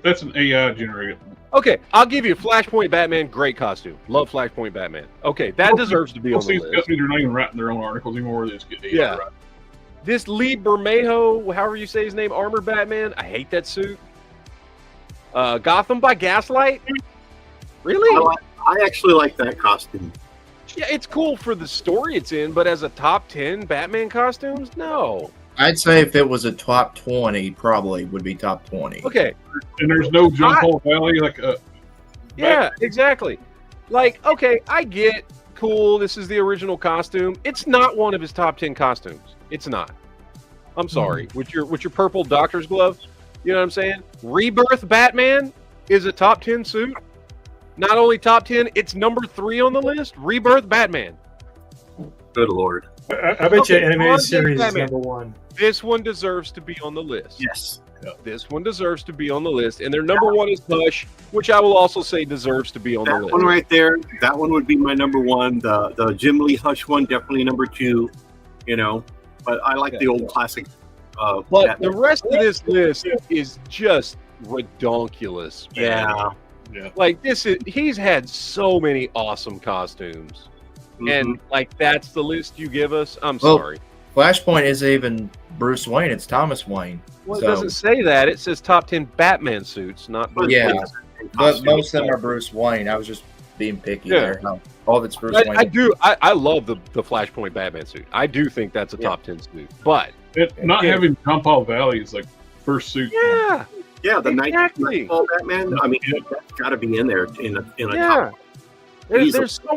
That's an AI generated. Okay, I'll give you Flashpoint Batman, great costume. Love Flashpoint Batman. Okay, that deserves to be on the list. Companies are not even writing their own articles anymore. They just get AI Yeah. right. This Lee Bermejo, however you say his name, Armor Batman, I hate that suit. Gotham by Gaslight? Really? I actually like that costume. Yeah, it's cool for the story it's in, but as a top 10 Batman costumes, no. I'd say if it was a top 20, probably would be top 20. Okay, And there's no John Paul Valley yeah, exactly. Like, okay, I get cool, this is the original costume. It's not one of his top 10 costumes. It's not. I'm sorry. With your purple doctor's glove, you know what I'm saying? Rebirth Batman is a top 10 suit. Not only top 10, it's number 3 on the list. Rebirth Batman. Good Lord. I bet you Okay, animated Arms series is Batman. number one. This one deserves to be on the list. Yes. This one deserves to be on the list. And their number 1 is Hush, which I will also say deserves to be on the That list. one right there, that one would be my number one. The Jim Lee Hush one, definitely number 2, But I like the old classic. But Batman. the rest of this list is just redonkulous. Man. Yeah. Like he's had so many awesome costumes. Mhm. And like that's the list you give us. I'm Well, sorry. Flashpoint isn't even Bruce Wayne; it's Thomas Wayne. Well, it so- doesn't say that. It says top 10 Batman suits, not Bruce Yeah. Wayne. But most of them are Bruce Wayne. I was just being picky Yeah. there. No, all of it's Bruce Wayne. I love the Flashpoint Batman suit. I do think that's a top 10 suit. But Not Yeah. having John Paul Valley is like first suit. yeah, Yeah, the Exactly. Nightfall Batman. I mean, that's got to be in there in a yeah. top. There's so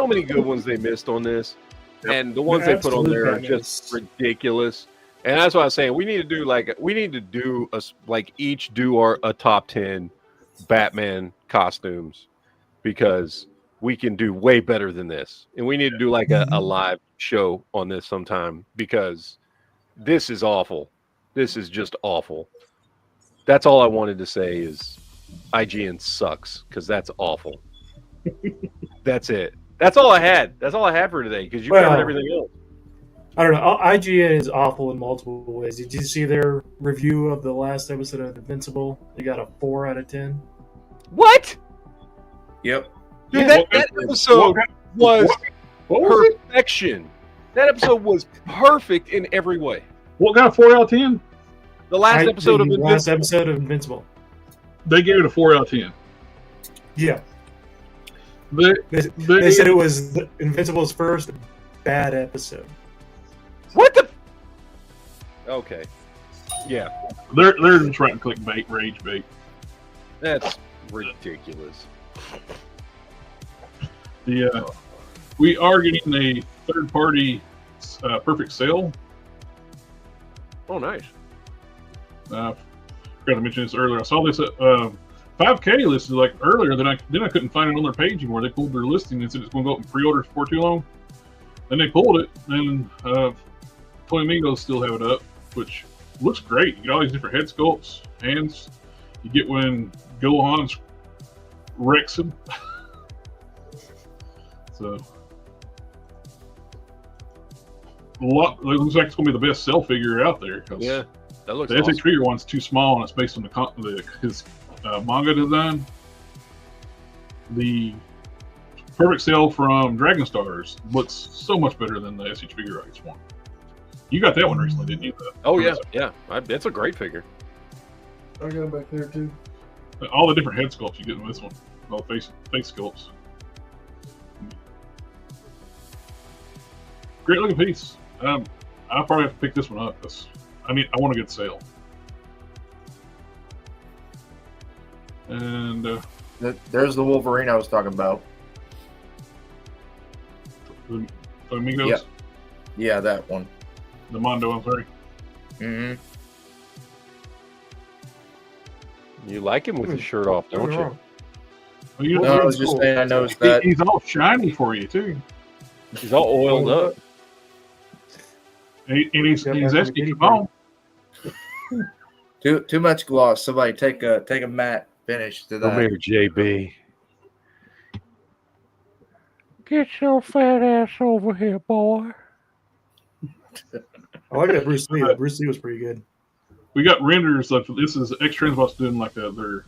many good ones they missed on this. Yep. And the ones they put on there are Absolute just ridiculous. And that's what I was saying. We need to do each do a top 10 Batman costumes, because we can do way better than this. And we need to do like a live show on this sometime, because this is awful. This is just awful. That's all I wanted to say is IGN sucks, because that's awful. That's it. That's all I had. That's all I had for today, because you covered everything else. I don't know. IGN is awful in multiple ways. Did you see their review of the last episode of Invincible? They got a 4 out of 10. What? Yep. Dude, Yeah. that episode was What was it? perfection. That episode was perfect in every way. What got a 4 out of 10? The last episode of The last Invincible. episode of Invincible. They gave it a 4 out of 10. Yeah. They They said it was Invincible's first bad episode. What the? Okay. Yeah, they're just writing clickbait, rage bait. that's ridiculous. We are getting a third party perfect sale. Oh, nice. Forgot to mention this earlier. I saw this at 5K listed like earlier. Then I couldn't find it on their page anymore. They pulled their listing and said it's going to go up in pre-orders before too long. Then they pulled it, and Toy Amigos still have it up, which looks great. You get all these different head sculpts, hands. You get when Gohan wrecks him. So it looks like it's going to be the best sell figure out there. Yeah, that looks The awesome. SH figure one's too small, and it's based on his manga design. The perfect sale from Dragon Stars looks so much better than the SH figure rights one. You got that one recently, didn't you? Oh, yeah, yeah. It's a great figure. I got it back there too. All the different head sculpts you get in this one, all the face sculpts. Great looking piece. I'll probably have to pick this one up because I want a good sale. And There's the Wolverine I was talking about. the Amigos, Yeah. Yeah, that one. the Mondo, I'm sorry. Mm-hmm. You like him with his shirt off, don't you? Well, you No, know, I was just saying I noticed that. he's all shiny for you too, He's all oiled up. and he's Yeah, he's that's actually pretty come on. Too much gloss. Somebody take a matte finish to Come that. here, JB. Get your fat ass over here, boy. I like that Bruce Lee. Bruce Lee was pretty good. We got renders of this is X Transbot's doing like they're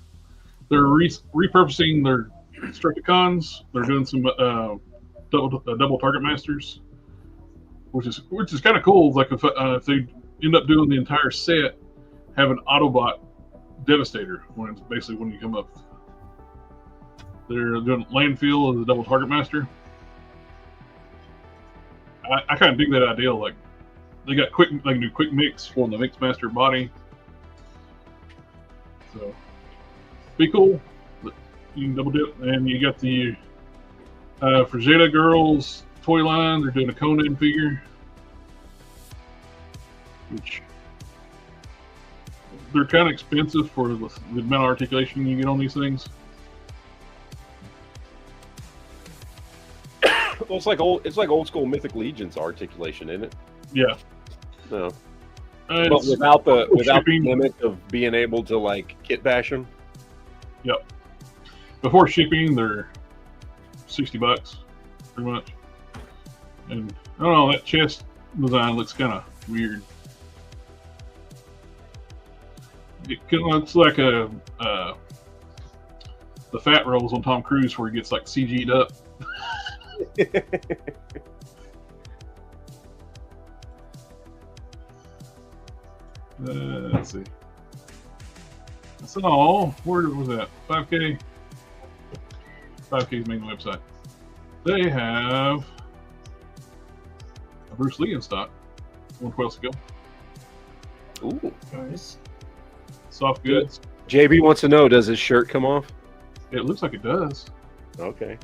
repurposing their Destructicons. They're doing some double target masters, which is kind of cool. Like if they end up doing the entire set, have an Autobot Devastator when it's basically when you come up. They're doing Landfill as a double target master. I kind of dig that idea. Like they got they can do quick mix for the Mix Master body. So be cool. But you can double dip, and you got the Frazetta Girls toy line. They're doing a Conan figure, which they're kind of expensive for the amount of articulation you get on these things. Well, it's like old school Mythic Legion's articulation, isn't it? Yeah. No. But But without the shipping. limit of being able to like kit bash them. Before shipping, they're $60, pretty much. And I don't know, that chest design looks kind of weird. It looks like the fat rolls on Tom Cruise where he gets like CG'd up. Let's see. That's all. Where was that? 5K. 5K's main website. They have a Bruce Lee in stock. 112 skill. Ooh. Nice. Soft goods. JB wants to know, does his shirt come off? It looks like it does. Okay.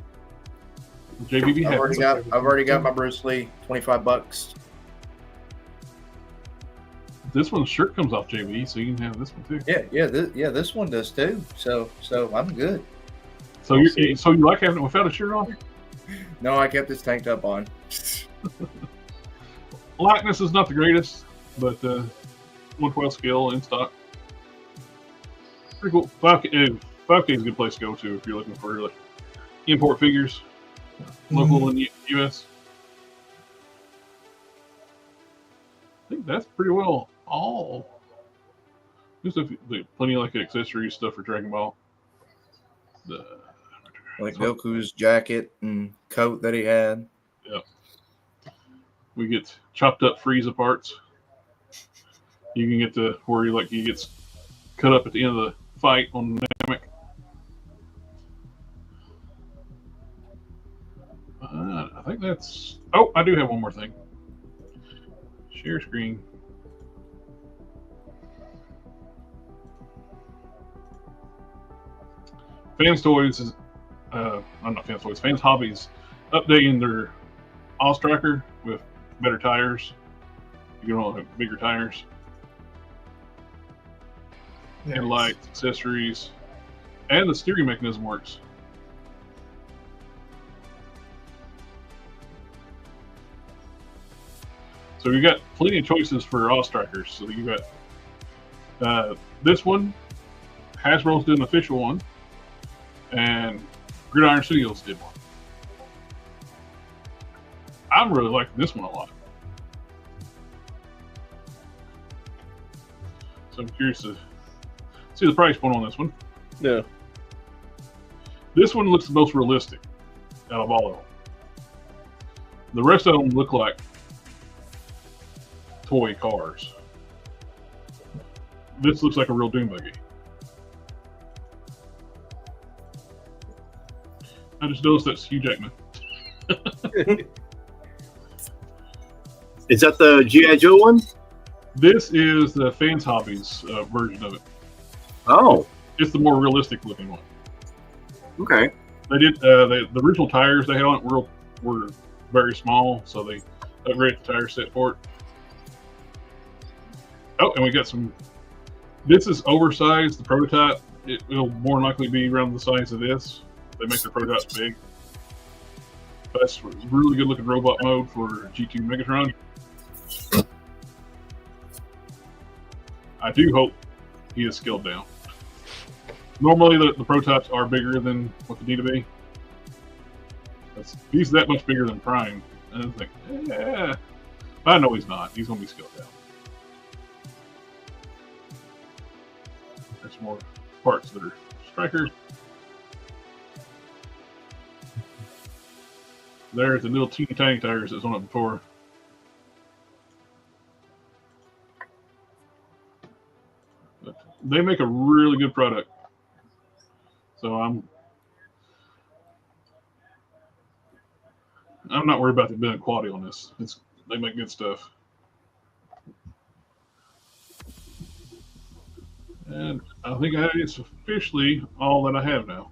JBB I've has I've already got my Bruce Lee. $25. this one's shirt comes off JB, so you can have this one too. This one does too. So I'm good. So you like having it without a shirt on? No, I kept this tank top on. Likeness is not the greatest, but 112 scale in stock. Pretty cool. 5K is a good place to go to if you're looking for like import figures, local in the U.S. think that's pretty well all. There's plenty of like accessory stuff for Dragon Ball. Like Goku's jacket and coat that he had. Yeah. We get chopped up Frieza parts. You can get to where he gets cut up at the end of the fight on Namek. I think that's. Oh, I do have one more thing. Share screen. Fans Toys is. I'm not Fans Toys. Fans Hobbies updating their Oz Tracker with better tires. You can all have bigger tires. Nice. And lights, accessories, and the steering mechanism works. So you got plenty of choices for Oz Trackers. So you got this one. Hasbro's did an official one, and Gridiron Studios did one. I'm really liking this one a lot. So I'm curious to see the price point on this one. Yeah. This one looks the most realistic out of all of them. The rest of them look like toy cars. This looks like a real Doom buggy. I just noticed that's Hugh Jackman. Is that the G.I. Joe one? This is the Fans Hobbies version of it. Oh, It's the more realistic looking one. okay. They did the original tires they had on it were very small, so they upgraded the tire set for it. Oh, and we got some. This is oversized. The prototype. It'll more than likely be around the size of this. They make their prototypes big. That's really good looking robot mode for G2 Megatron. I do hope he is scaled down. Normally, the prototypes are bigger than what they need to be. He's that much bigger than Prime. And I think, yeah. I know he's not. He's going to be scaled down. There's some more parts that are Striker. There's the little teeny tiny tires that was on it before. But they make a really good product. So I'm not worried about the build quality on this. They make good stuff. And I think it's officially all that I have now.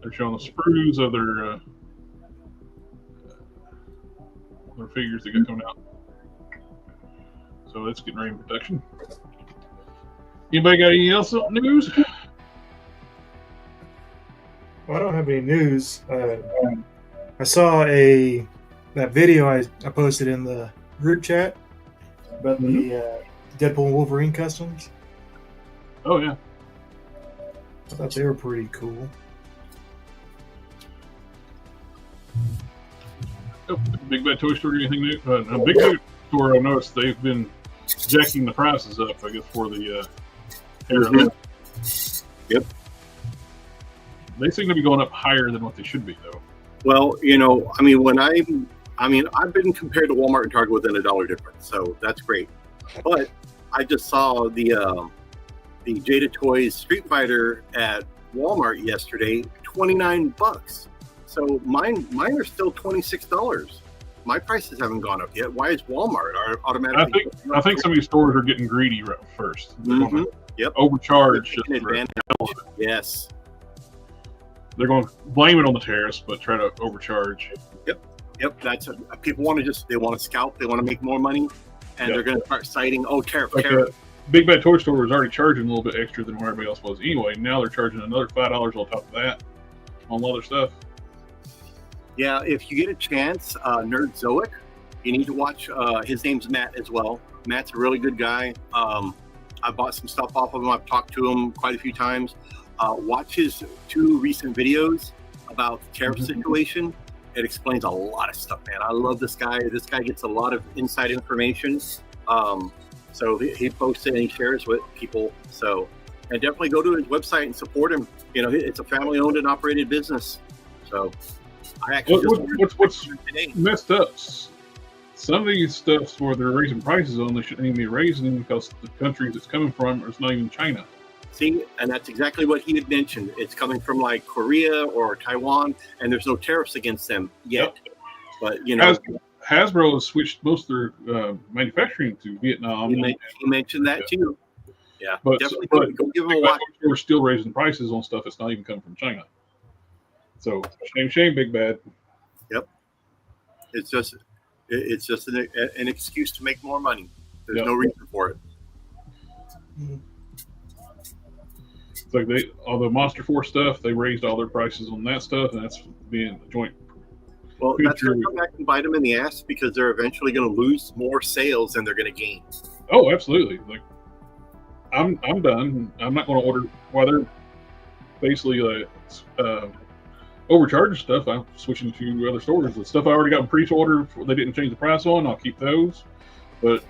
They're showing the sprues of their figures that got coming out. So that's getting ready in production. Anybody got anything else news? Well, I don't have any news. I saw that video I posted in the group chat about the Deadpool and Wolverine customs. Oh yeah, I thought they were pretty cool. Oh, Big Bad Toy Store, anything new? Big Bad Store, I noticed they've been jacking the prices up, I guess, for the Arrow. Yep. They seem to be going up higher than what they should be, though. Well, I've been compared to Walmart and Target within $1 difference, so that's great. But I just saw the Jada Toys Street Fighter at Walmart yesterday, $29. So mine are still $26. My prices haven't gone up yet. Why is Walmart automatically? I think some of these stores are getting greedy right first. They're going to Yep. overcharge. Taking advantage. Yes. They're going to blame it on the tariffs, but try to overcharge. Yep. That's people want to scalp. They want to make more money, and they're going to start citing tariff. Big Bad Toy Store was already charging a little bit extra than where everybody else was anyway. Now they're charging another $5 on top of that on other stuff. Yeah, if you get a chance, Nerd Zoic, you need to watch. His name's Matt as well. Matt's a really good guy. I bought some stuff off of him. I've talked to him quite a few times. Watch his 2 recent videos about the tariff situation. It explains a lot of stuff, man. I love this guy. This guy gets a lot of inside information. So he posts it and he shares with people. So, and definitely go to his website and support him. You know, it's a family-owned and operated business. So, I actually what's messed up? Some of these stuffs where they're raising prices on, they shouldn't even be raising because the countries it's coming from is not even China. See, and that's exactly what he had mentioned. It's coming from like Korea or Taiwan, and there's no tariffs against them yet. Yep. But you know, Hasbro has switched most of their manufacturing to Vietnam. He mentioned that too. Yeah, but definitely go give them a watch. We're still raising prices on stuff that's not even coming from China. So shame, Big Bad. Yep, it's just an excuse to make more money. There's no reason for it. It's like all the Monster Force stuff, they raised all their prices on that stuff, and that's being a joint. Well, that's going to come back and bite them in the ass because they're eventually going to lose more sales than they're going to gain. Oh, absolutely. Like, I'm done. I'm not going to order while they're basically overcharging stuff. I'm switching to other stores. The stuff I already got in pre-order, they didn't change the price on. I'll keep those. But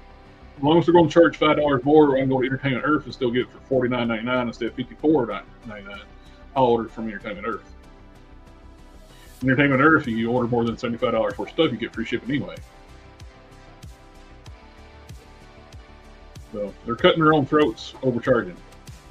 as long as they're going to charge $5 more, I can go to Entertainment Earth and still get it for $49.99 instead of $54.99. I'll order it from Entertainment Earth. Entertainment Earth, if you order more than $75 worth of stuff, you get free shipping anyway. So they're cutting their own throats, overcharging.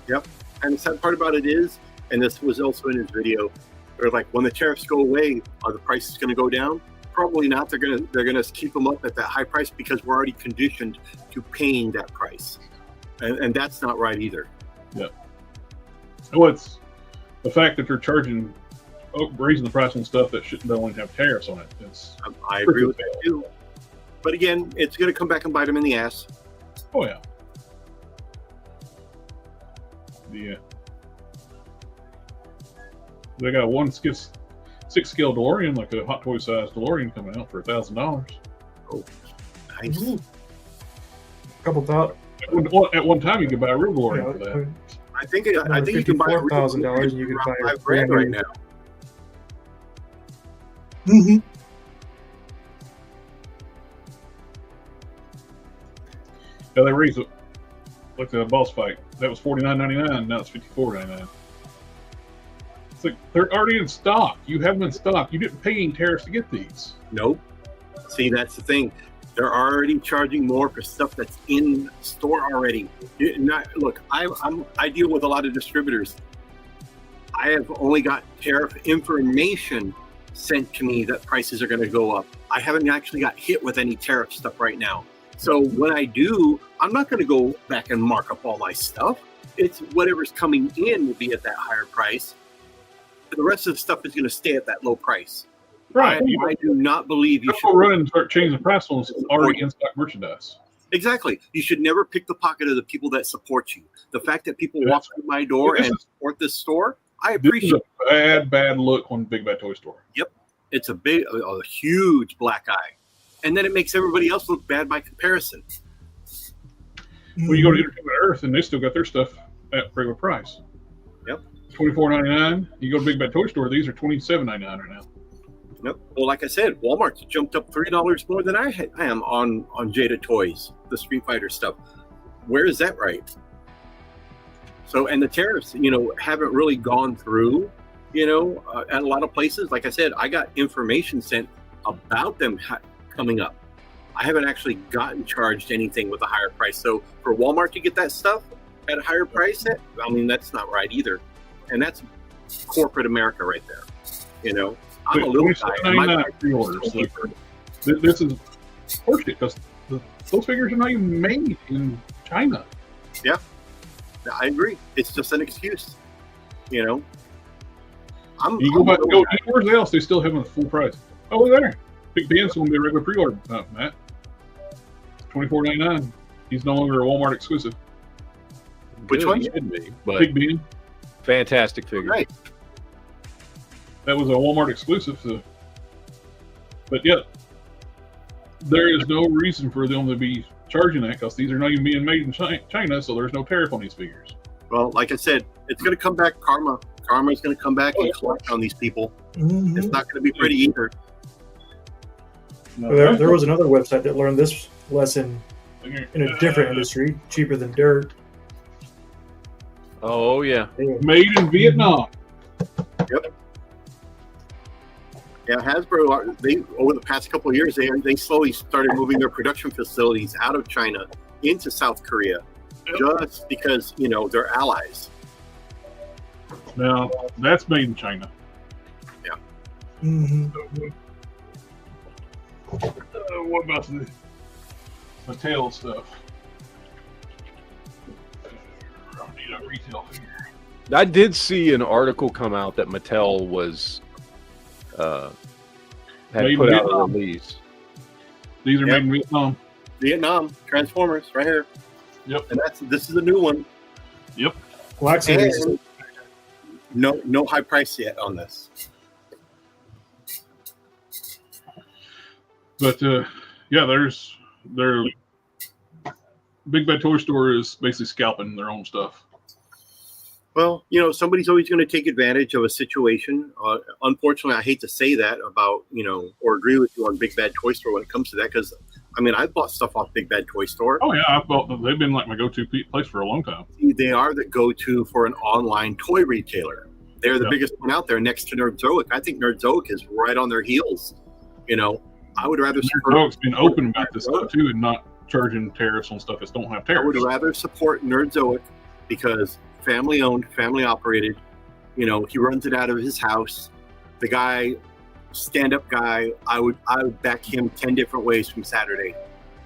Yep. And the sad part about it is, and this was also in his video, they're like, when the tariffs go away, are the prices going to go down? Probably not. They're gonna keep them up at that high price because we're already conditioned to paying that price, and that's not right either. Yeah. Well, it's the fact that they're raising the price on stuff that don't have tariffs on it. I agree with that too. But again, it's going to come back and bite them in the ass. Oh yeah. Yeah. They got one 6-scale DeLorean, like a Hot Toy size DeLorean, coming out for $1,000. Oh, nice. A couple thought. At one time, you could buy a real DeLorean for that. I think you can buy $54,000 and you can buy $5,000 right now. Mm-hmm. Yeah, they raised it like the boss fight. That was $49.99. Now it's $54.99. It's like they're already in stock. You have them in stock. You didn't pay any tariffs to get these. Nope. See, that's the thing. They're already charging more for stuff that's in store already. Look, I deal with a lot of distributors. I have only got tariff information sent to me that prices are going to go up. I haven't actually got hit with any tariff stuff right now. So when I do, I'm not going to go back and mark up all my stuff. It's whatever's coming in will be at that higher price. The rest of the stuff is going to stay at that low price. Right. I do not believe you should run and start changing the price on already in stock merchandise. Exactly. You should never pick the pocket of the people that support you. The fact that people walk through my door and support this store, I appreciate. This is a bad look on Big Bad Toy Store. Yep. It's a huge black eye. And then it makes everybody else look bad by comparison. Well, you go to Entertainment Earth and they still got their stuff at regular price. Yep. $24.99. You go to Big Bad Toy Store, these are $27.99 right now. Yep. Well, like I said, Walmart's jumped up $3 more than I am on Jada Toys, the Street Fighter stuff. Where is that right? So, and the tariffs, haven't really gone through, at a lot of places. Like I said, I got information sent about them coming up. I haven't actually gotten charged anything with a higher price. So for Walmart to get that stuff at a higher price, that's not right either. And that's corporate America right there. I'm a little guy. This is horseshit because those figures are not even made in China. Yeah, I agree. It's just an excuse. You go anywhere else, they still have them at full price. Oh, look there. Big Ben's going to be a regular pre-order, Matt. $24.99. He's no longer a Walmart exclusive. Which one? Should be, but Big Ben. Fantastic figure. Right. That was a Walmart exclusive. But yeah, there is no reason for them to be charging that because these are not even being made in China, so there's no tariff on these figures. Well, like I said, it's going to come back. Karma is going to come back and collect on these people. Mm-hmm. It's not going to be pretty either. No, There was another website that learned this lesson in a different industry, cheaper than dirt. Oh yeah. made in Vietnam. Yeah, Hasbro, they over the past couple of years, they slowly started moving their production facilities out of China into South Korea, just because they're allies. Now that's made in China. Mm-hmm. What about the Mattel stuff? I need a retail figure. I did see an article come out that Mattel was had Made in put out a Vietnam. release. These are made in Vietnam. Vietnam Transformers, right here. Yep. And this is a new one. Black Series. And no high price yet on this. But yeah, their Big Bad Toy Store is basically scalping their own stuff. Well, somebody's always going to take advantage of a situation. Unfortunately, I hate to say that about, or agree with you on Big Bad Toy Store when it comes to that, because, I bought stuff off Big Bad Toy Store. Oh yeah, they've been like my go-to place for a long time. They are the go-to for an online toy retailer. They're the Yeah. biggest one out there next to Nerdzoic. I think Nerdzoic is right on their heels. I would rather support. Nerdzoic's been open about this stuff too, and not charging tariffs on stuff that don't have I would tariffs. rather support Nerdzoic because family owned, family operated. He runs it out of his house. The guy, stand-up guy, I would back him 10 different ways from Saturday,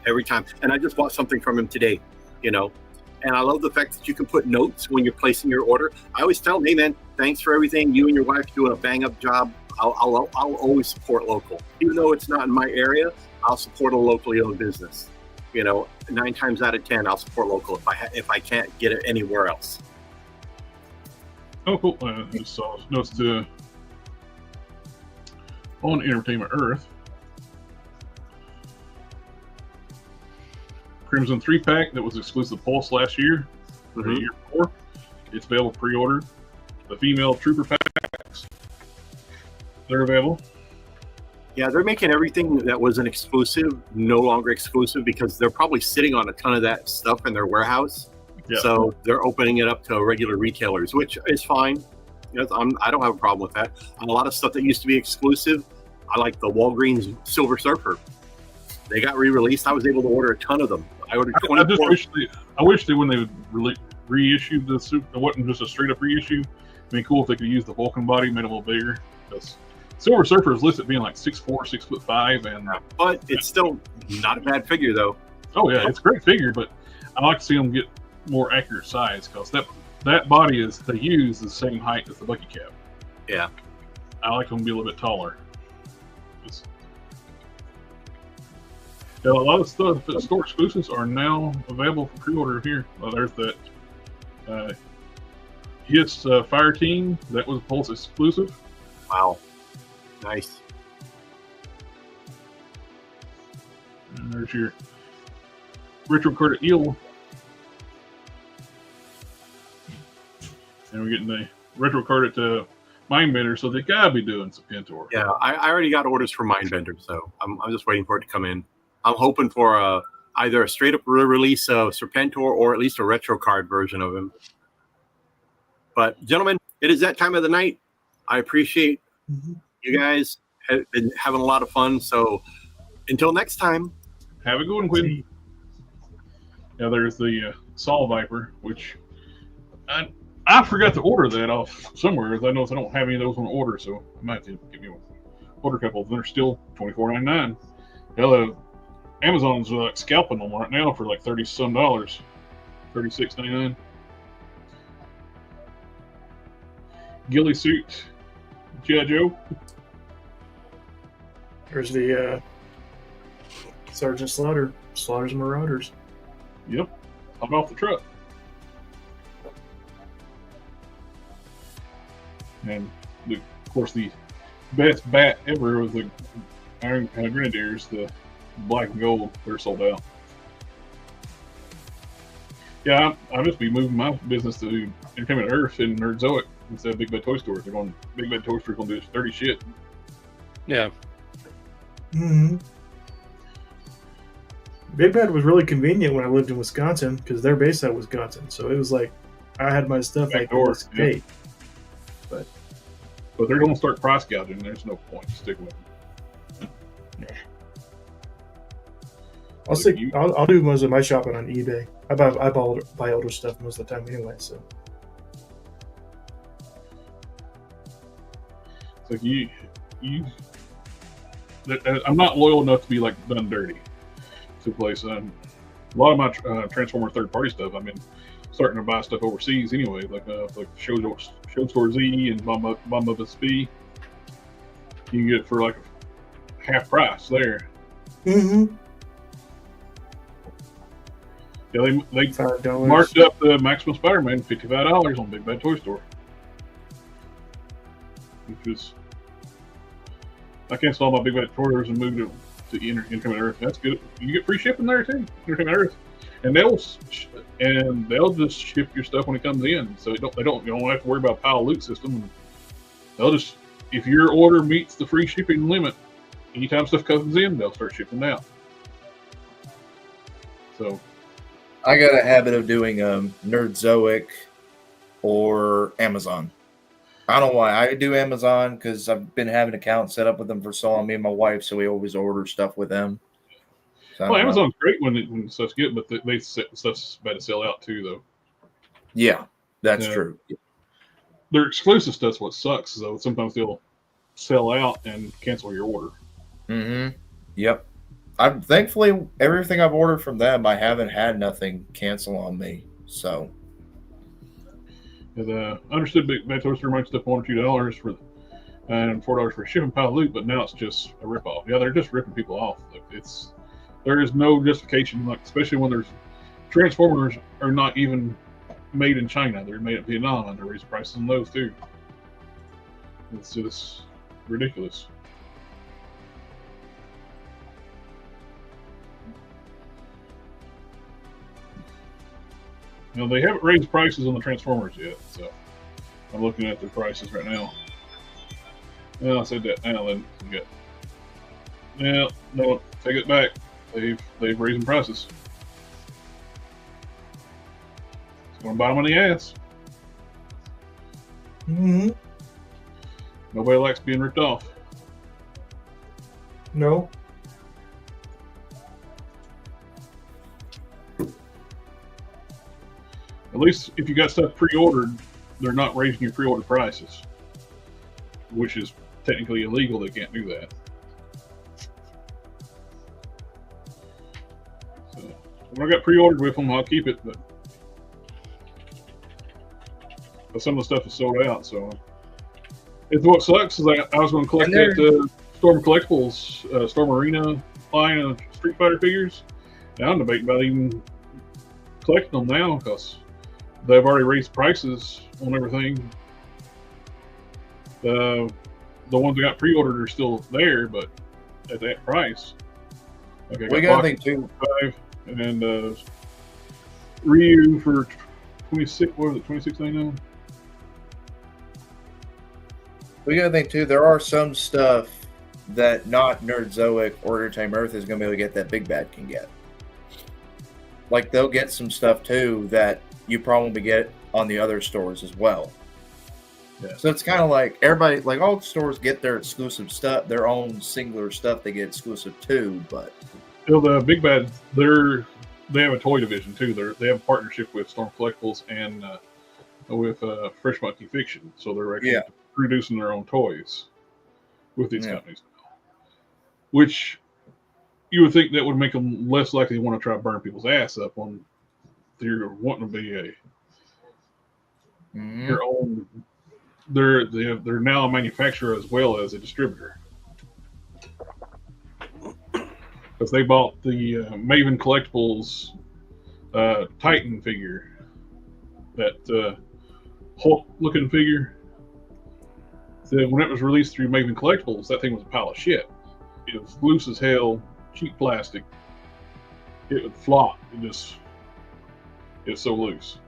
every time. And I just bought something from him today, And I love the fact that you can put notes when you're placing your order. I always tell him, hey man, thanks for everything. You and your wife doing a bang-up job. I'll always support local, even though it's not in my area. I'll support a locally owned business. 9 times out of 10, I'll support local if I can't get it anywhere else. Oh, cool. Just saw notes to on Entertainment Earth. Crimson 3-pack that was exclusive to Pulse last year, or the year before. It's available pre-order. The female Trooper packs, they're available. Yeah, they're making everything that was an exclusive no longer exclusive because they're probably sitting on a ton of that stuff in their warehouse. Yeah. So they're opening it up to regular retailers, which is fine. I don't have a problem with that. A lot of stuff that used to be exclusive, I like the Walgreens Silver Surfer. They got re-released. I was able to order a ton of them. I ordered I 24. wish they when they would reissue the suit, it wasn't just a straight up reissue. I mean, cool if they could use the Vulcan body, made it a little bigger. Because Silver Surfer is listed being like 6'4", 6'5", and But it's still not a bad figure, though. oh yeah, it's a great figure. But I like to see them get more accurate size because that body they use the same height as the Bucky cap. Yeah. I like them to be a little bit taller. A lot of stuff that store exclusives are now available for pre-order here. There's that Hiss Fire Team that was a Pulse exclusive. Wow. Nice. And there's your Retro Card Eel. And we're getting the Retro Card at Mindbender, so they gotta be doing some Pintor. Yeah, I already got orders for Mindbender, so I'm just waiting for it to come in. I'm hoping for either a straight-up release of Serpentor or at least a retro card version of him. But, gentlemen, it is that time of the night. I appreciate you guys have been having a lot of fun. So, until next time. Have a good one, Quinn. Yeah, there's the Saw Viper, which I forgot to order that off somewhere. I know I don't have any of those on order, so I might have to give you order a couple. They're still $24.99. Hell, Amazon's scalping them right now for like $30-some, $36.99. Ghillie suit, G.I. Joe. There's the Sergeant Slaughter's Marauders. Yep, hot off the truck. And of course, the best bat ever was the Iron Grenadiers, the black and gold. They're sold out. Yeah, I'll just be moving my business to Entertainment Earth and Nerdzoic instead of Big Bad Toy Stores. They're going. Big Bad Toy Stores going to do this dirty shit. Yeah. Mm-hmm. Big Bad was really convenient when I lived in Wisconsin because they're based out of Wisconsin. So it was like I had my stuff Back like door, this gate. But they're going to start price gouging. There's no point sticking with them. I'll do most of my shopping on eBay. I buy older stuff most of the time anyway. So It's like I'm not loyal enough to be like done dirty to a place. A lot of my Transformer third-party stuff, I've been starting to buy stuff overseas anyway, like Show Store Z and Bomba Speed. You can get it for like half price there. mm-hmm. Yeah, they $5. marked up the Maximum Spider-Man $55 on Big Bad Toy Store, which is I canceled all my Big Bad toys and moved it to Entertainment Earth. That's good. You get free shipping there too, Entertainment Earth, and they'll just ship your stuff when it comes in. So you don't have to worry about pile loot system. They'll just, if your order meets the free shipping limit, anytime stuff comes in, they'll start shipping it out. So I got a habit of doing Nerdzoic or Amazon. I don't know why. I do Amazon because I've been having an account set up with them for so long, me and my wife, so we always order stuff with them. So well, Amazon's great when stuff's good, but stuff's bad to sell out too, though. Yeah, that's true. Their exclusive stuff's what sucks, though. Sometimes they'll sell out and cancel your order. Mm-hmm. Yep. I'm thankfully everything I've ordered from them, I haven't had nothing cancel on me. So. Understood Big Bad Toy Store might stuff $1 or $2 for and $4 for shipping pile loot, but now it's just a ripoff. Yeah, they're just ripping people off. Like, there is no justification, like especially when there's Transformers are not even made in China. They're made in Vietnam, and they're raising prices on those too. It's just ridiculous. You know, they haven't raised prices on the Transformers yet, so I'm looking at their prices right now. Well, I said that now, then we got. Yeah, no, take it back. They've raised prices. It's going to bite them on the ass. Mm-hmm. Nobody likes being ripped off. No. At least if you got stuff pre-ordered, they're not raising your pre-order prices, which is technically illegal. They can't do that. So when I got pre-ordered with them, I'll keep it, but some of the stuff is sold out. So what sucks is I was going to collect that Storm Collectibles, Storm Arena line of Street Fighter figures. Now I'm debating about even collecting them now because they've already raised prices on everything. The ones that got pre-ordered are still there, but at that price. Okay, we got to think too. And Ryu for 26. What was it? 26.99. We got to think too. There are some stuff that not Nerdzoic or Entertainment Earth is going to be able to get that Big Bad can get. Like they'll get some stuff too that you probably get on the other stores as well. Yeah. So it's kind of like everybody, like all stores get their exclusive stuff, their own singular stuff they get exclusive to. But the Big Bad, they have a toy division too. They have a partnership with Storm Collectibles and with Fresh Monkey Fiction, so they're actually producing their own toys with these companies, which you would think that would make them less likely to want to try to burn people's ass up on they're wanting to be their own. They're now a manufacturer as well as a distributor because they bought the Maven Collectibles Titan figure, that Hulk looking figure. So when it was released through Maven Collectibles, that thing was a pile of shit. It was loose as hell, cheap plastic. It would flop. It was so loose.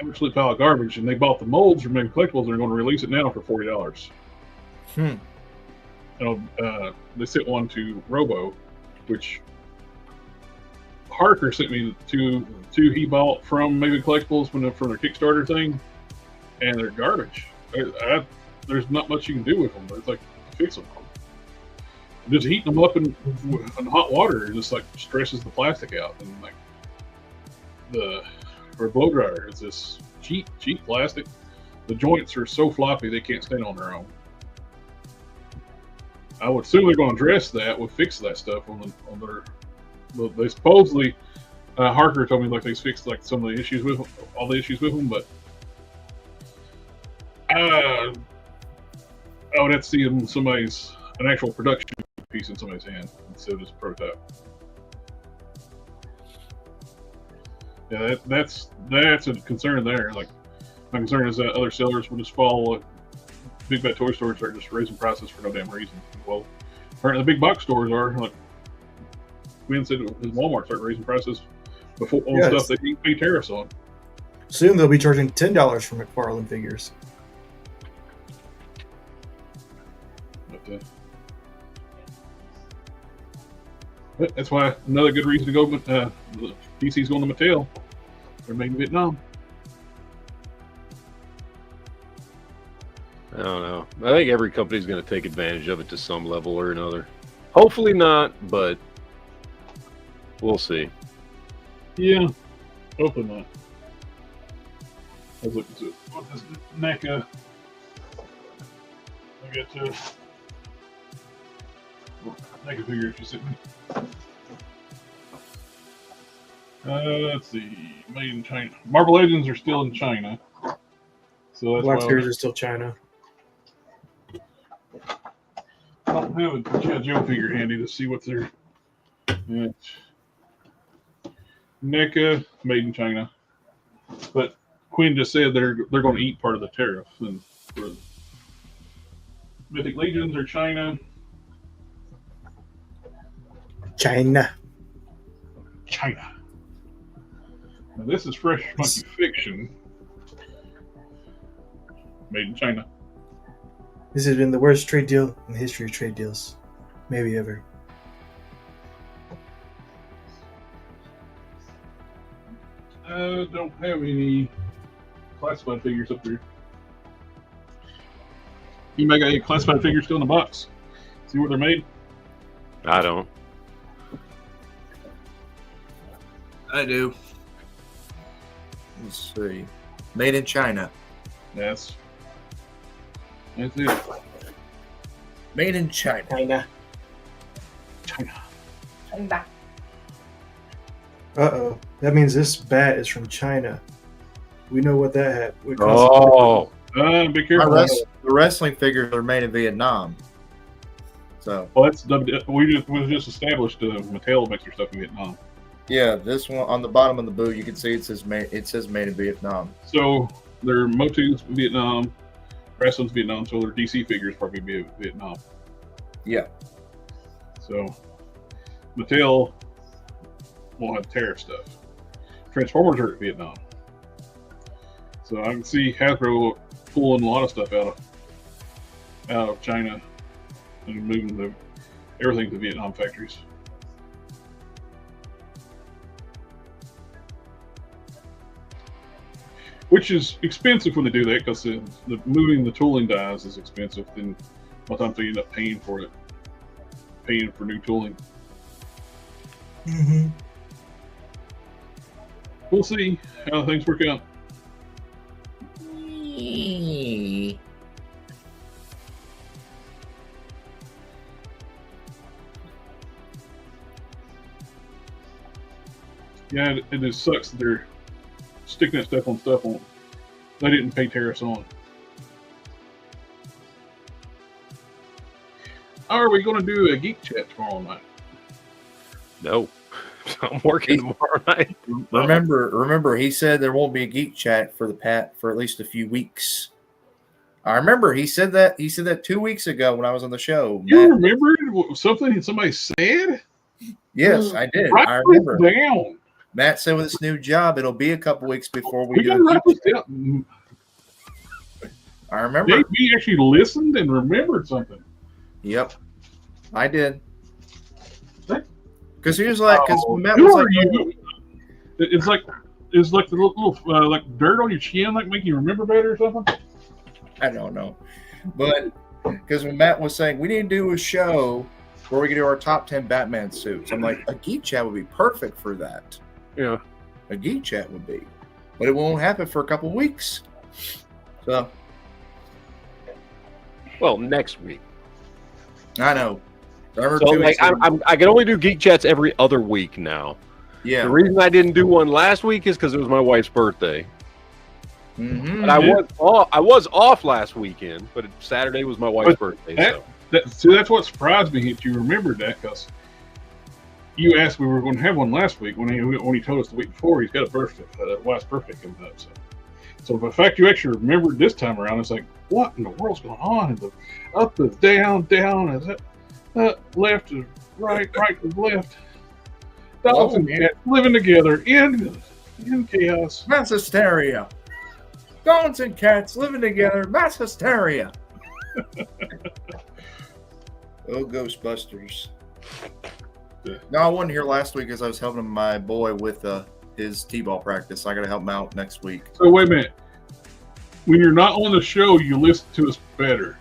Absolute pile of garbage. And they bought the molds from Maven Collectibles and they're going to release it now for $40. They sent one to Robo, which Harker sent me two he bought from Maybe Collectibles from their Kickstarter thing, and they're garbage. There's not much you can do with them. It's like fix them. Just heating them up in hot water just like stresses the plastic out, and like or blow dryer is this cheap plastic. The joints are so floppy they can't stand on their own. I would assume they're going to address that, would fix that stuff on their. They supposedly Harker told me like they fixed like some of the issues with all the issues with them, but I would have to see them an actual production piece in somebody's hand instead of just a prototype. Yeah, that's a concern there. Like my concern is that other sellers will just follow big bad toy stores are just raising prices for no damn reason. Well, apparently the big box stores are like Quinn said Walmart started raising prices before on stuff they didn't pay tariffs on. Soon they'll be charging $10 for McFarlane figures. But that's why another good reason to go. DC's going to Mattel. They're making Vietnam. I don't know. I think every company's going to take advantage of it to some level or another. Hopefully not, but we'll see. Yeah, hopefully not. I was looking to what this NECA. I got NECA figure she sent me. Let's see. Made in China. Marvel Legends are still in China. So that's Black why Series are still China. I don't have a G.I. Joe figure handy to see what they're. NECA made in China, but Quinn just said they're going to eat part of the tariff. And Mythic Legions are China. China. Now this is Fresh Monkey Fiction, made in China. This has been the worst trade deal in the history of trade deals, maybe ever. I don't have any classified figures up there. You might got any classified figures still in the box. See where they're made? I don't. I do. Let's see. Made in China. That's it. Made in China. China. Uh-oh. That means this bat is from China. We know what that had. Oh. Be careful. The wrestling figures are made in Vietnam. So. Well, that's we just established Mattel makes their stuff in Vietnam. Yeah, this one on the bottom of the boot, you can see it says made in Vietnam. So their Motu's Vietnam, wrestling's Vietnam, so their DC figures probably be Vietnam. Yeah. So Mattel won't have tariff stuff. Transformers are in Vietnam. So I can see Hasbro pulling a lot of stuff out of China and moving everything to Vietnam factories. Which is expensive when they do that because the moving the tooling dies is expensive. Then by the time they end up paying for it, paying for new tooling. Mm-hmm. We'll see how things work out. Yeah, it just sucks that they're sticking that stuff on they didn't pay tariffs on. Are we going to do a geek chat tomorrow night? No. I'm working tomorrow night. Remember, he said there won't be a geek chat for at least a few weeks. I remember he said that 2 weeks ago when I was on the show. You remember something somebody said? Yes, I did. Write I remember. this down. Matt said with his new job, it'll be a couple weeks before we We do. gotta write this down. I remember. JB actually listened and remembered something. Yep, I did. Because he was like, because Matt Who was are like, you? It's like the little like dirt on your chin, like make you remember better or something. I don't know, but because when Matt was saying we need to do a show where we can do our top 10 Batman suits, I'm like, a geek chat would be perfect for that. Yeah. A geek chat would be, but it won't happen for a couple weeks. So, Well, next week. I know. Remember So 2 like, weeks I can only do geek chats every other week now. yeah. The reason I didn't do one last week is because it was my wife's birthday. Mm-hmm. But I was off last weekend, but Saturday was my wife's birthday. So That's what surprised me that you remembered that, because you asked we were going to have one last week when he told us the week before he's got a birthday, wife's birthday coming up. So the fact you actually remembered this time around, it's like, what in the world's going on? And the up is down, is that left is right, right is left. Dogs and cats living together in chaos. Mass hysteria. Dogs and cats living together. Mass hysteria. Oh, Ghostbusters. Yeah. No, I wasn't here last week because I was helping my boy with his t-ball practice. I got to help him out next week. So wait a minute. When you're not on the show, you listen to us better.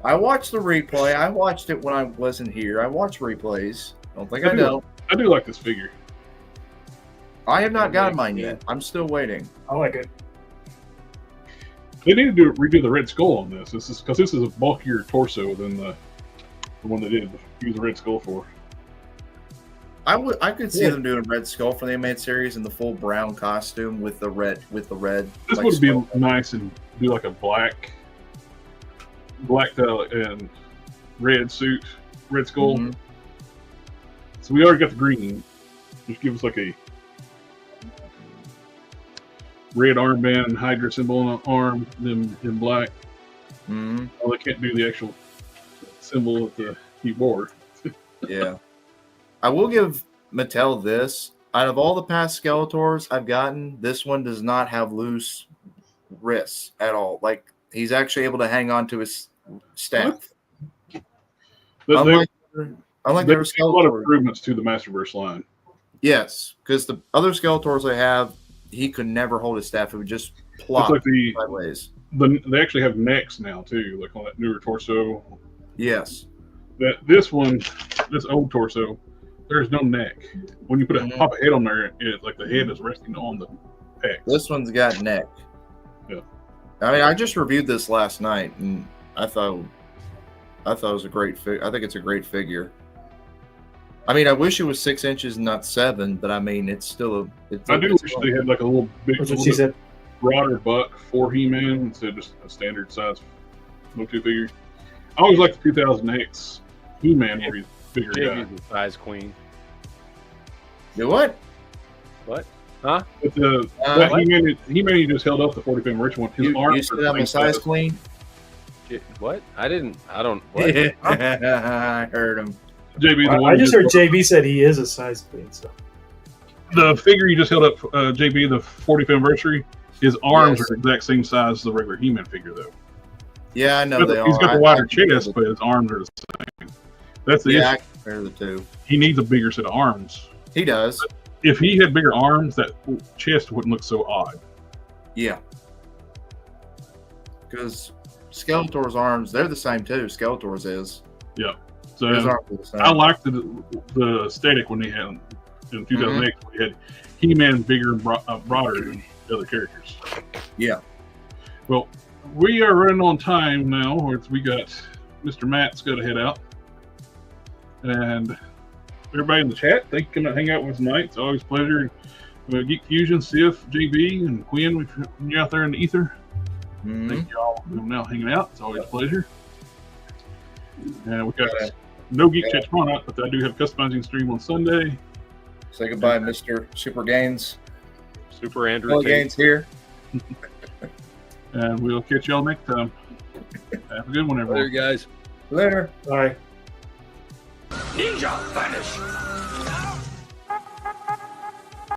I watched the replay. I watched it when I wasn't here. I watch replays. Don't think I know. I do like this figure. I have not gotten mine yet. I'm still waiting. I like it. They need to redo the Red Skull on this. This is because this is a bulkier torso than the one they did use the Red Skull for. I could see them doing Red Skull for the animated series in the full brown costume with the red. This like, would be nice and do like a black and red suit, Red Skull. Mm-hmm. So we already got the green. Just give us like a red armband, Hydra symbol on the arm, then in black. Mm-hmm. Well, they can't do the actual symbol that he wore. Yeah. I will give Mattel this. Out of all the past Skeletors I've gotten, this one does not have loose wrists at all. Like, he's actually able to hang on to his staff. Unlike their There's a lot of Skeletor. improvements to the Masterverse line. Yes, because the other Skeletors I have, he could never hold his staff. It would just plop It's like sideways. they actually have necks now too, like on that newer torso. Yes. This old torso, there's no neck. When you put pop a head on there, like the head is resting on the pecs. This one's got neck. Yeah. I mean, I just reviewed this last night, and I thought it was a great figure. I think it's a great figure. I mean, I wish it was 6 inches and not 7, but I mean, it's still I do wish they had like a little That's what she said. broader buck for He-Man instead of just a standard size Motu figure. I always liked the 2000X He-Man where he's a bigger guy. JB's the size queen. Do what? What? Huh? But that He-Man he just held up the 45 rich one. His You arms said are I'm a size queen? What? I don't. What? I heard him. JB, the one I just heard JB said he is a size queen. So the figure you just held up, JB, the 40th anniversary, his arms Yes. are the exact same size as the regular He-Man figure, though. Yeah, I know they are. He's got the wider chest, I but his arms are the same. That's the yeah, I issue. compare the two. He needs a bigger set of arms. He does. If he had bigger arms, that chest wouldn't look so odd. Yeah. Because Skeletor's arms, they're the same too. Skeletor's is. Yeah. His So arms are the same. I liked the aesthetic when they had in 2008. We had He-Man bigger and broader than the other characters. Yeah. Well, we are running on time now. We got Mr. Matt's got to head out, and everybody in the chat, thank you for coming to hang out with us tonight. It's always a pleasure. Geek Fusion, Sif, JB, and Quinn, when you're out there in the ether. Mhm. Thank you all for now hanging out. It's always a pleasure. And we got no Geek Chat tomorrow night, but I do have customizing stream on Sunday. Say goodbye, Mr. Super Gaines. Super Andrew. Bill Tate. Gaines here. And we'll catch y'all next time. Have a good one, everyone. Later, guys. Later. all right. Ninja vanish.